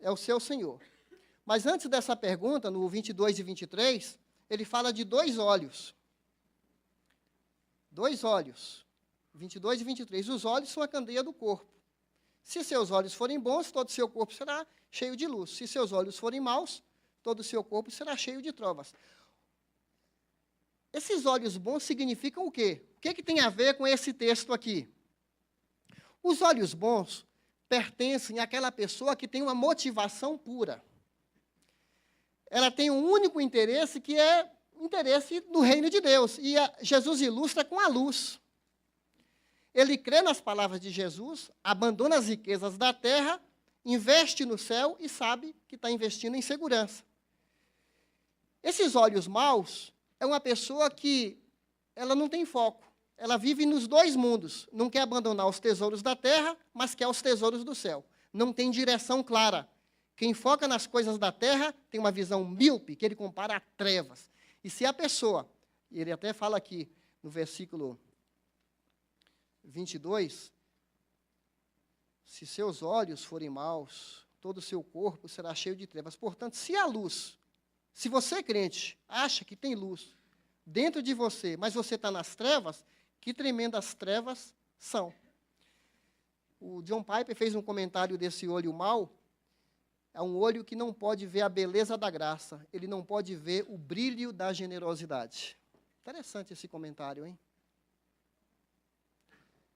é o seu Senhor? Mas antes dessa pergunta, no 22 e 23, ele fala de 2 olhos. 2 olhos. 22 e 23. Os olhos são a candeia do corpo. Se seus olhos forem bons, todo o seu corpo será cheio de luz. Se seus olhos forem maus, todo o seu corpo será cheio de trovas. Esses olhos bons significam o quê? O que tem a ver com esse texto aqui? Os olhos bons pertencem àquela pessoa que tem uma motivação pura. Ela tem um único interesse, que é o interesse do reino de Deus. E Jesus ilustra com a luz. Ele crê nas palavras de Jesus, abandona as riquezas da terra, investe no céu e sabe que está investindo em segurança. Esses olhos maus é uma pessoa que ela não tem foco. Ela vive nos 2 mundos. Não quer abandonar os tesouros da terra, mas quer os tesouros do céu. Não tem direção clara. Quem foca nas coisas da terra tem uma visão míope, que ele compara a trevas. E se a pessoa, e ele até fala aqui no versículo 22, se seus olhos forem maus, todo o seu corpo será cheio de trevas. Portanto, se a luz, se você, crente, acha que tem luz dentro de você, mas você está nas trevas, que tremendas trevas são. O John Piper fez um comentário desse olho mau. É um olho que não pode ver a beleza da graça, ele não pode ver o brilho da generosidade. Interessante esse comentário, hein?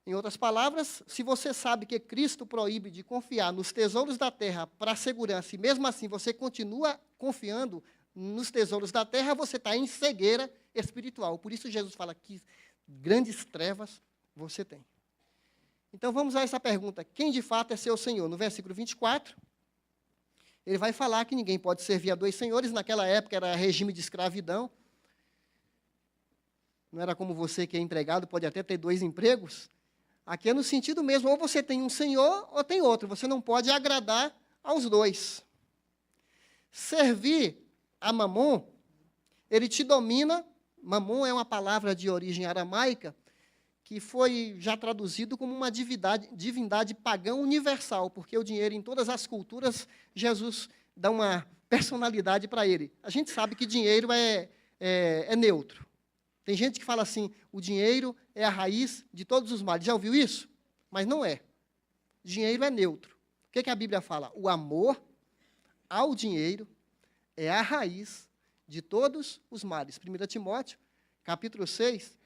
Em outras palavras, se você sabe que Cristo proíbe de confiar nos tesouros da terra para a segurança, e mesmo assim você continua confiando nos tesouros da terra, você está em cegueira espiritual. Por isso Jesus fala que grandes trevas você tem. Então vamos a essa pergunta: quem de fato é seu Senhor? No versículo 24, ele vai falar que ninguém pode servir a 2 senhores. Naquela época era regime de escravidão. Não era como você que é empregado, pode até ter 2 empregos. Aqui é no sentido mesmo, ou você tem um senhor ou tem outro. Você não pode agradar aos 2. Servir a Mamon, ele te domina. Mamon é uma palavra de origem aramaica, que foi já traduzido como uma divindade pagã universal, porque o dinheiro em todas as culturas, Jesus dá uma personalidade para ele. A gente sabe que dinheiro é neutro. Tem gente que fala assim, o dinheiro é a raiz de todos os males. Já ouviu isso? Mas não é. Dinheiro é neutro. O que a Bíblia fala? O amor ao dinheiro é a raiz de todos os males. 1 Timóteo, capítulo 6,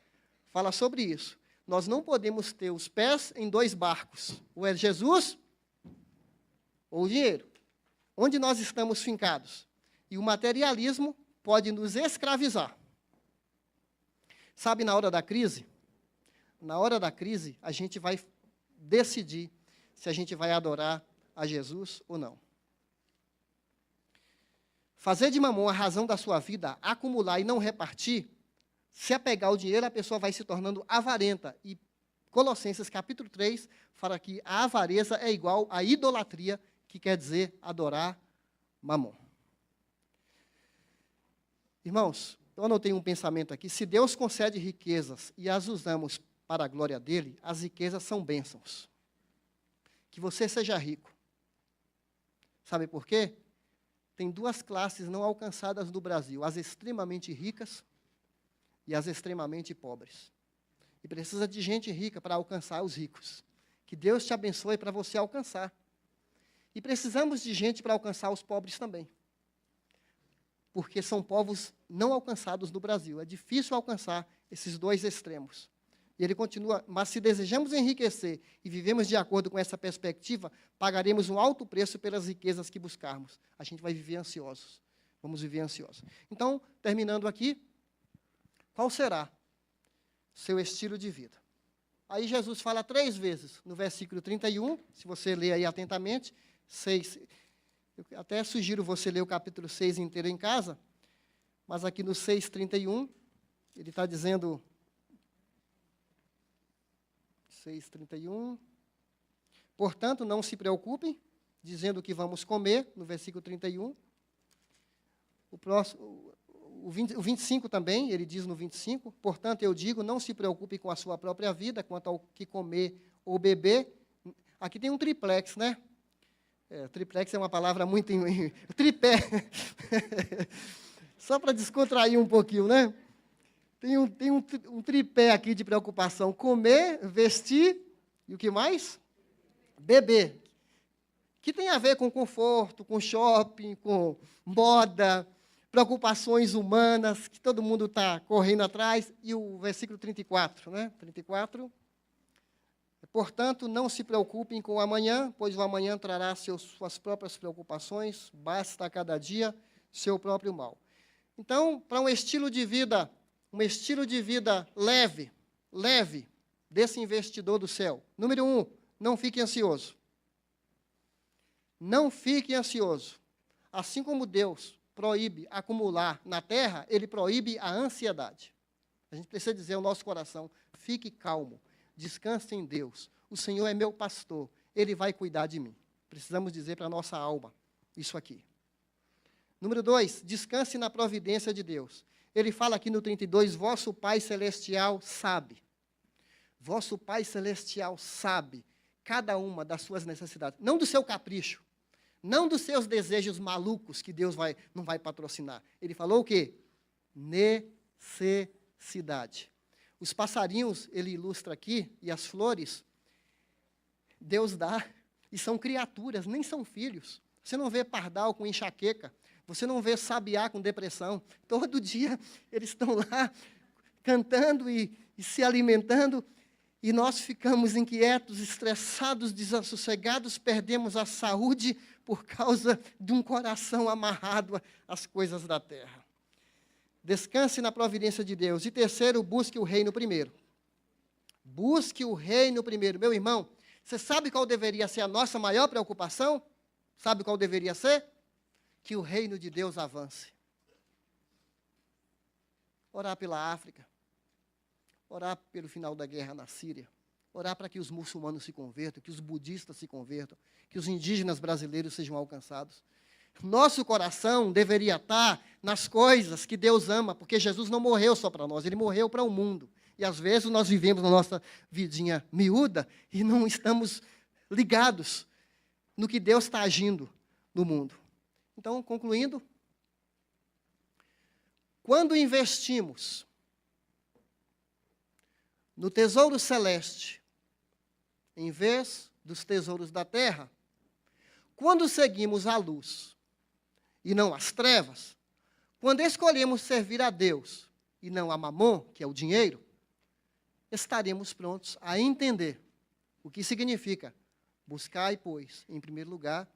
fala sobre isso. Nós não podemos ter os pés em 2 barcos. Ou é Jesus, ou o dinheiro. Onde nós estamos fincados. E o materialismo pode nos escravizar. Sabe, na hora da crise, a gente vai decidir se a gente vai adorar a Jesus ou não. Fazer de Mamon a razão da sua vida, acumular e não repartir, se apegar ao dinheiro, a pessoa vai se tornando avarenta. E Colossenses capítulo 3 fala que a avareza é igual à idolatria, que quer dizer adorar Mamon. Irmãos, eu anotei um pensamento aqui. Se Deus concede riquezas e as usamos para a glória dele, as riquezas são bênçãos. Que você seja rico. Sabe por quê? Tem 2 classes não alcançadas no Brasil, as extremamente ricas e as extremamente pobres. E precisa de gente rica para alcançar os ricos. Que Deus te abençoe para você alcançar. E precisamos de gente para alcançar os pobres também. Porque são povos não alcançados no Brasil. É difícil alcançar esses 2 extremos. E ele continua, mas se desejamos enriquecer e vivemos de acordo com essa perspectiva, pagaremos um alto preço pelas riquezas que buscarmos. A gente vai viver ansiosos. Vamos viver ansiosos. Então, terminando aqui, qual será seu estilo de vida? Aí Jesus fala 3 vezes, no versículo 31, se você ler aí atentamente, 6. Eu até sugiro você ler o capítulo 6 inteiro em casa, mas aqui no 6:31, ele está dizendo, 6:31, portanto, não se preocupem, dizendo o que vamos comer, no versículo 31. o 25 também, ele diz no 25, portanto eu digo, não se preocupe com a sua própria vida, quanto ao que comer ou beber. Aqui tem um triplex, né? Triplex é uma palavra muito... Tripé. Só para descontrair um pouquinho, né? Tem um tripé aqui de preocupação. Comer, vestir e o que mais? Beber. Que tem a ver com conforto, com shopping, com moda, preocupações humanas, que todo mundo está correndo atrás. E o versículo 34, né? 34. Portanto, não se preocupem com o amanhã, pois o amanhã trará suas próprias preocupações, basta a cada dia seu próprio mal. Então, para um estilo de vida leve, desse investidor do céu. Número 1, não fique ansioso. Não fique ansioso. Assim como Deus proíbe acumular na terra, Ele proíbe a ansiedade. A gente precisa dizer ao nosso coração, fique calmo. Descanse em Deus. O Senhor é meu pastor. Ele vai cuidar de mim. Precisamos dizer para a nossa alma isso aqui. Número 2, descanse na providência de Deus. Ele fala aqui no 32, vosso Pai Celestial sabe. Vosso Pai Celestial sabe cada uma das suas necessidades. Não do seu capricho. Não dos seus desejos malucos que Deus não vai patrocinar. Ele falou o quê? Necessidade. Os passarinhos, ele ilustra aqui, e as flores, Deus dá, e são criaturas, nem são filhos. Você não vê pardal com enxaqueca, você não vê sabiá com depressão. Todo dia eles estão lá cantando e se alimentando, e nós ficamos inquietos, estressados, desassossegados, perdemos a saúde por causa de um coração amarrado às coisas da terra. Descanse na providência de Deus. E terceiro, busque o reino primeiro. Busque o reino primeiro. Meu irmão, você sabe qual deveria ser a nossa maior preocupação? Sabe qual deveria ser? Que o reino de Deus avance. Orar pela África. Orar pelo final da guerra na Síria. Orar para que os muçulmanos se convertam, que os budistas se convertam, que os indígenas brasileiros sejam alcançados. Nosso coração deveria estar nas coisas que Deus ama, porque Jesus não morreu só para nós, Ele morreu para o mundo. E às vezes nós vivemos na nossa vidinha miúda e não estamos ligados no que Deus está agindo no mundo. Então, concluindo, quando investimos no tesouro celeste, em vez dos tesouros da terra, quando seguimos a luz e não as trevas, quando escolhemos servir a Deus e não a Mamon, que é o dinheiro, estaremos prontos a entender o que significa buscar, pois, em primeiro lugar,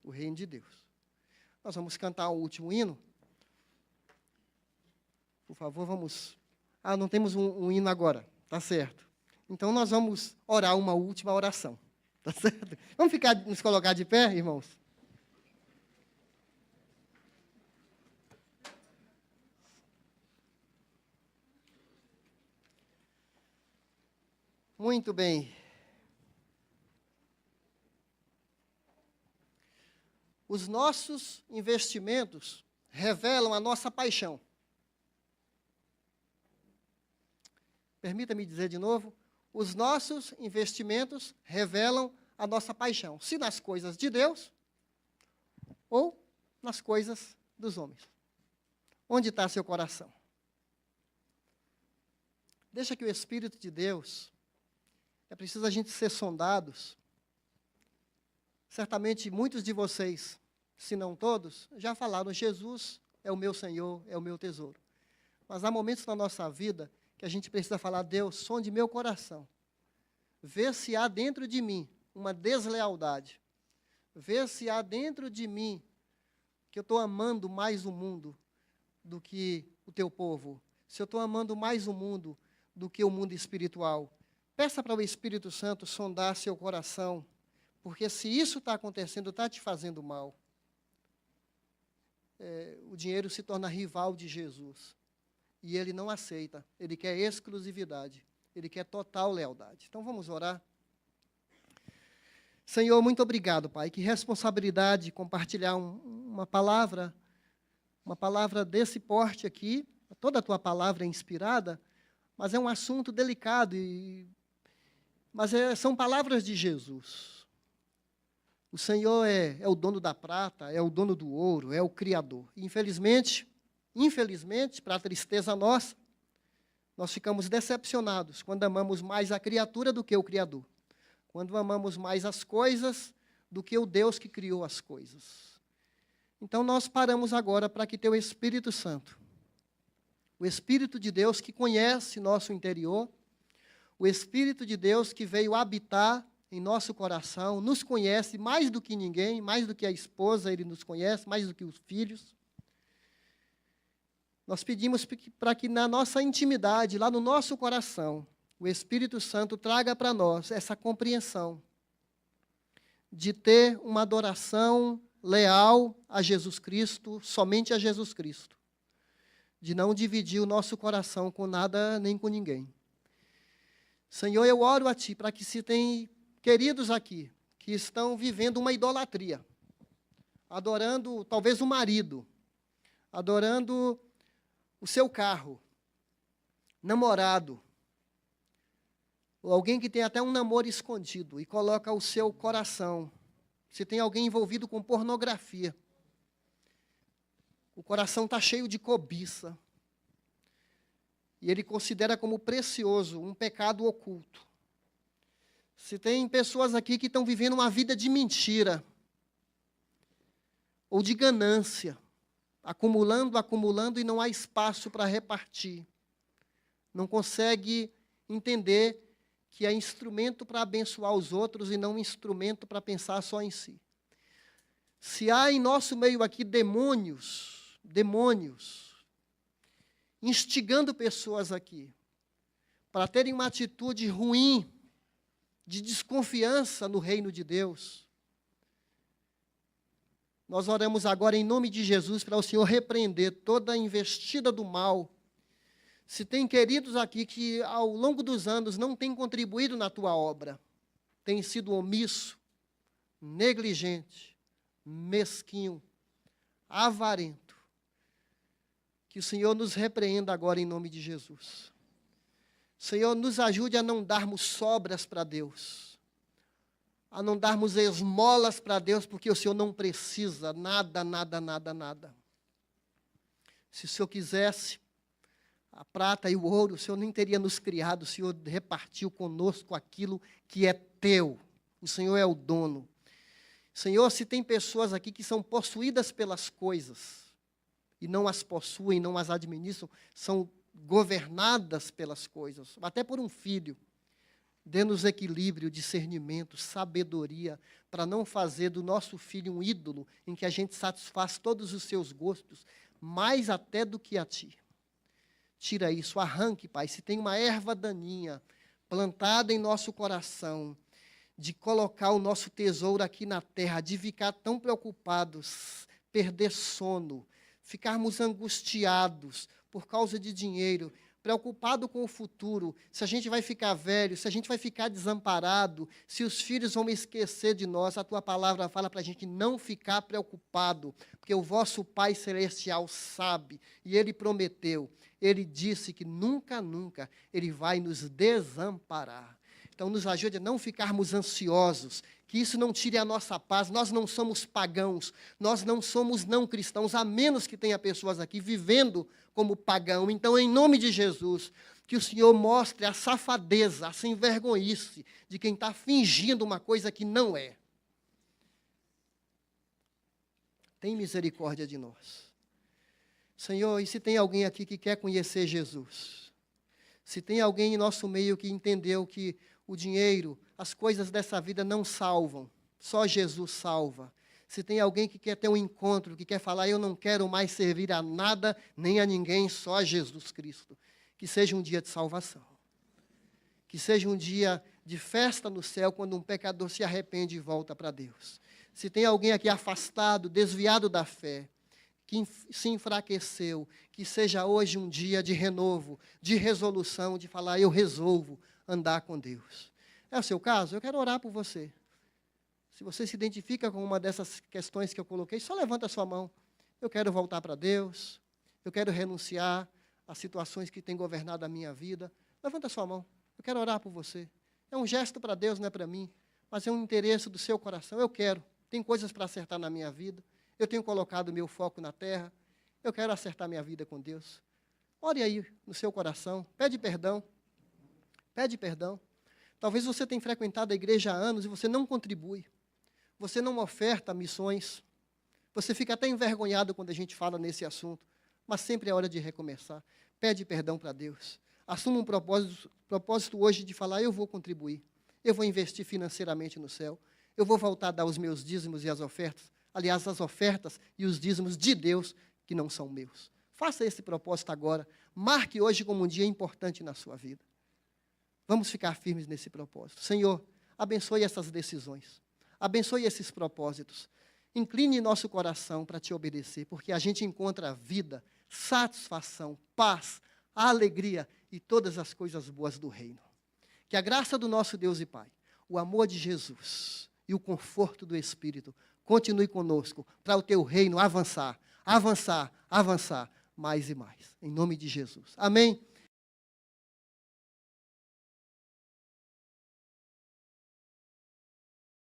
o reino de Deus. Nós vamos cantar o último hino. Por favor, vamos... não temos um hino agora, tá certo. Então, nós vamos orar uma última oração, tá certo? Vamos nos colocar de pé, irmãos? Muito bem. Os nossos investimentos revelam a nossa paixão. Permita-me dizer de novo, os nossos investimentos revelam a nossa paixão, se nas coisas de Deus ou nas coisas dos homens. Onde está seu coração? Deixa que o Espírito de Deus, é preciso a gente ser sondados. Certamente muitos de vocês, se não todos, já falaram, Jesus é o meu Senhor, é o meu tesouro. Mas há momentos na nossa vida que a gente precisa falar, Deus, sonde meu coração. Vê se há dentro de mim uma deslealdade. Vê se há dentro de mim que eu estou amando mais o mundo do que o teu povo. Se eu estou amando mais o mundo do que o mundo espiritual. Peça para o Espírito Santo sondar seu coração, porque se isso está acontecendo, está te fazendo mal. O dinheiro se torna rival de Jesus. E ele não aceita, ele quer exclusividade, ele quer total lealdade. Então vamos orar. Senhor, muito obrigado, Pai, que responsabilidade compartilhar uma palavra Uma palavra desse porte aqui, toda a tua palavra é inspirada, mas é um assunto delicado, são palavras de Jesus. O Senhor é o dono da prata, é o dono do ouro, é o Criador. Infelizmente, para a tristeza nossa, nós ficamos decepcionados quando amamos mais a criatura do que o Criador. Quando amamos mais as coisas do que o Deus que criou as coisas. Então, nós paramos agora para que teu Espírito Santo, o Espírito de Deus que conhece nosso interior, o Espírito de Deus que veio habitar em nosso coração, nos conhece mais do que ninguém, mais do que a esposa, Ele nos conhece, mais do que os filhos. Nós pedimos para que na nossa intimidade, lá no nosso coração, o Espírito Santo traga para nós essa compreensão de ter uma adoração leal a Jesus Cristo, somente a Jesus Cristo. De não dividir o nosso coração com nada nem com ninguém. Senhor, eu oro a Ti para que se tem queridos aqui que estão vivendo uma idolatria, adorando talvez o marido, adorando o seu carro, namorado, ou alguém que tem até um namoro escondido e coloca o seu coração. Se tem alguém envolvido com pornografia, o coração está cheio de cobiça. E ele considera como precioso um pecado oculto. Se tem pessoas aqui que estão vivendo uma vida de mentira, ou de ganância, acumulando e não há espaço para repartir. Não consegue entender que é instrumento para abençoar os outros e não instrumento para pensar só em si. Se há em nosso meio aqui demônios, instigando pessoas aqui para terem uma atitude ruim, de desconfiança no reino de Deus, nós oramos agora em nome de Jesus para o Senhor repreender toda a investida do mal. Se tem queridos aqui que ao longo dos anos não têm contribuído na tua obra, têm sido omisso, negligente, mesquinho, avarento, que o Senhor nos repreenda agora em nome de Jesus. Senhor, nos ajude a não darmos sobras para Deus, a não darmos esmolas para Deus, porque o Senhor não precisa nada. Se o Senhor quisesse a prata e o ouro, o Senhor nem teria nos criado, o Senhor repartiu conosco aquilo que é teu. O Senhor é o dono. Senhor, se tem pessoas aqui que são possuídas pelas coisas, e não as possuem, não as administram, são governadas pelas coisas, até por um filho, dê-nos equilíbrio, discernimento, sabedoria, para não fazer do nosso filho um ídolo, em que a gente satisfaz todos os seus gostos, mais até do que a Ti. Tira isso, arranque, Pai, se tem uma erva daninha plantada em nosso coração, de colocar o nosso tesouro aqui na terra, de ficar tão preocupados, perder sono, ficarmos angustiados por causa de dinheiro, preocupado com o futuro, se a gente vai ficar velho, se a gente vai ficar desamparado, se os filhos vão esquecer de nós. A Tua palavra fala para a gente não ficar preocupado, porque o vosso Pai Celestial sabe, e Ele prometeu, Ele disse que nunca Ele vai nos desamparar. Então, nos ajude a não ficarmos ansiosos, que isso não tire a nossa paz. Nós não somos pagãos, nós não somos não cristãos, a menos que tenha pessoas aqui vivendo como pagão. Então, em nome de Jesus, que o Senhor mostre a safadeza, a sem vergonhice de quem está fingindo uma coisa que não é. Tem misericórdia de nós. Senhor, e se tem alguém aqui que quer conhecer Jesus? Se tem alguém em nosso meio que entendeu que o dinheiro, as coisas dessa vida não salvam, só Jesus salva. Se tem alguém que quer ter um encontro, que quer falar, eu não quero mais servir a nada, nem a ninguém, só a Jesus Cristo. Que seja um dia de salvação. Que seja um dia de festa no céu, quando um pecador se arrepende e volta para Deus. Se tem alguém aqui afastado, desviado da fé, que se enfraqueceu, que seja hoje um dia de renovo, de resolução, de falar, eu resolvo andar com Deus. É o seu caso? Eu quero orar por você. Se você se identifica com uma dessas questões que eu coloquei, só levanta a sua mão. Eu quero voltar para Deus, eu quero renunciar às situações que têm governado a minha vida. Levanta a sua mão, eu quero orar por você. É um gesto para Deus, não é para mim, mas é um interesse do seu coração. Eu quero, tem coisas para acertar na minha vida, eu tenho colocado o meu foco na terra, eu quero acertar minha vida com Deus. Ore aí no seu coração, pede perdão. Pede perdão. Talvez você tenha frequentado a igreja há anos e você não contribui. Você não oferta missões. Você fica até envergonhado quando a gente fala nesse assunto. Mas sempre é hora de recomeçar. Pede perdão para Deus. Assuma um propósito hoje de falar, eu vou contribuir. Eu vou investir financeiramente no céu. Eu vou voltar a dar os meus dízimos e as ofertas. Aliás, as ofertas e os dízimos de Deus que não são meus. Faça esse propósito agora. Marque hoje como um dia importante na sua vida. Vamos ficar firmes nesse propósito. Senhor, abençoe essas decisões. Abençoe esses propósitos. Incline nosso coração para te obedecer, porque a gente encontra vida, satisfação, paz, alegria e todas as coisas boas do reino. Que a graça do nosso Deus e Pai, o amor de Jesus e o conforto do Espírito continue conosco para o teu reino avançar, avançar, avançar mais e mais. Em nome de Jesus. Amém.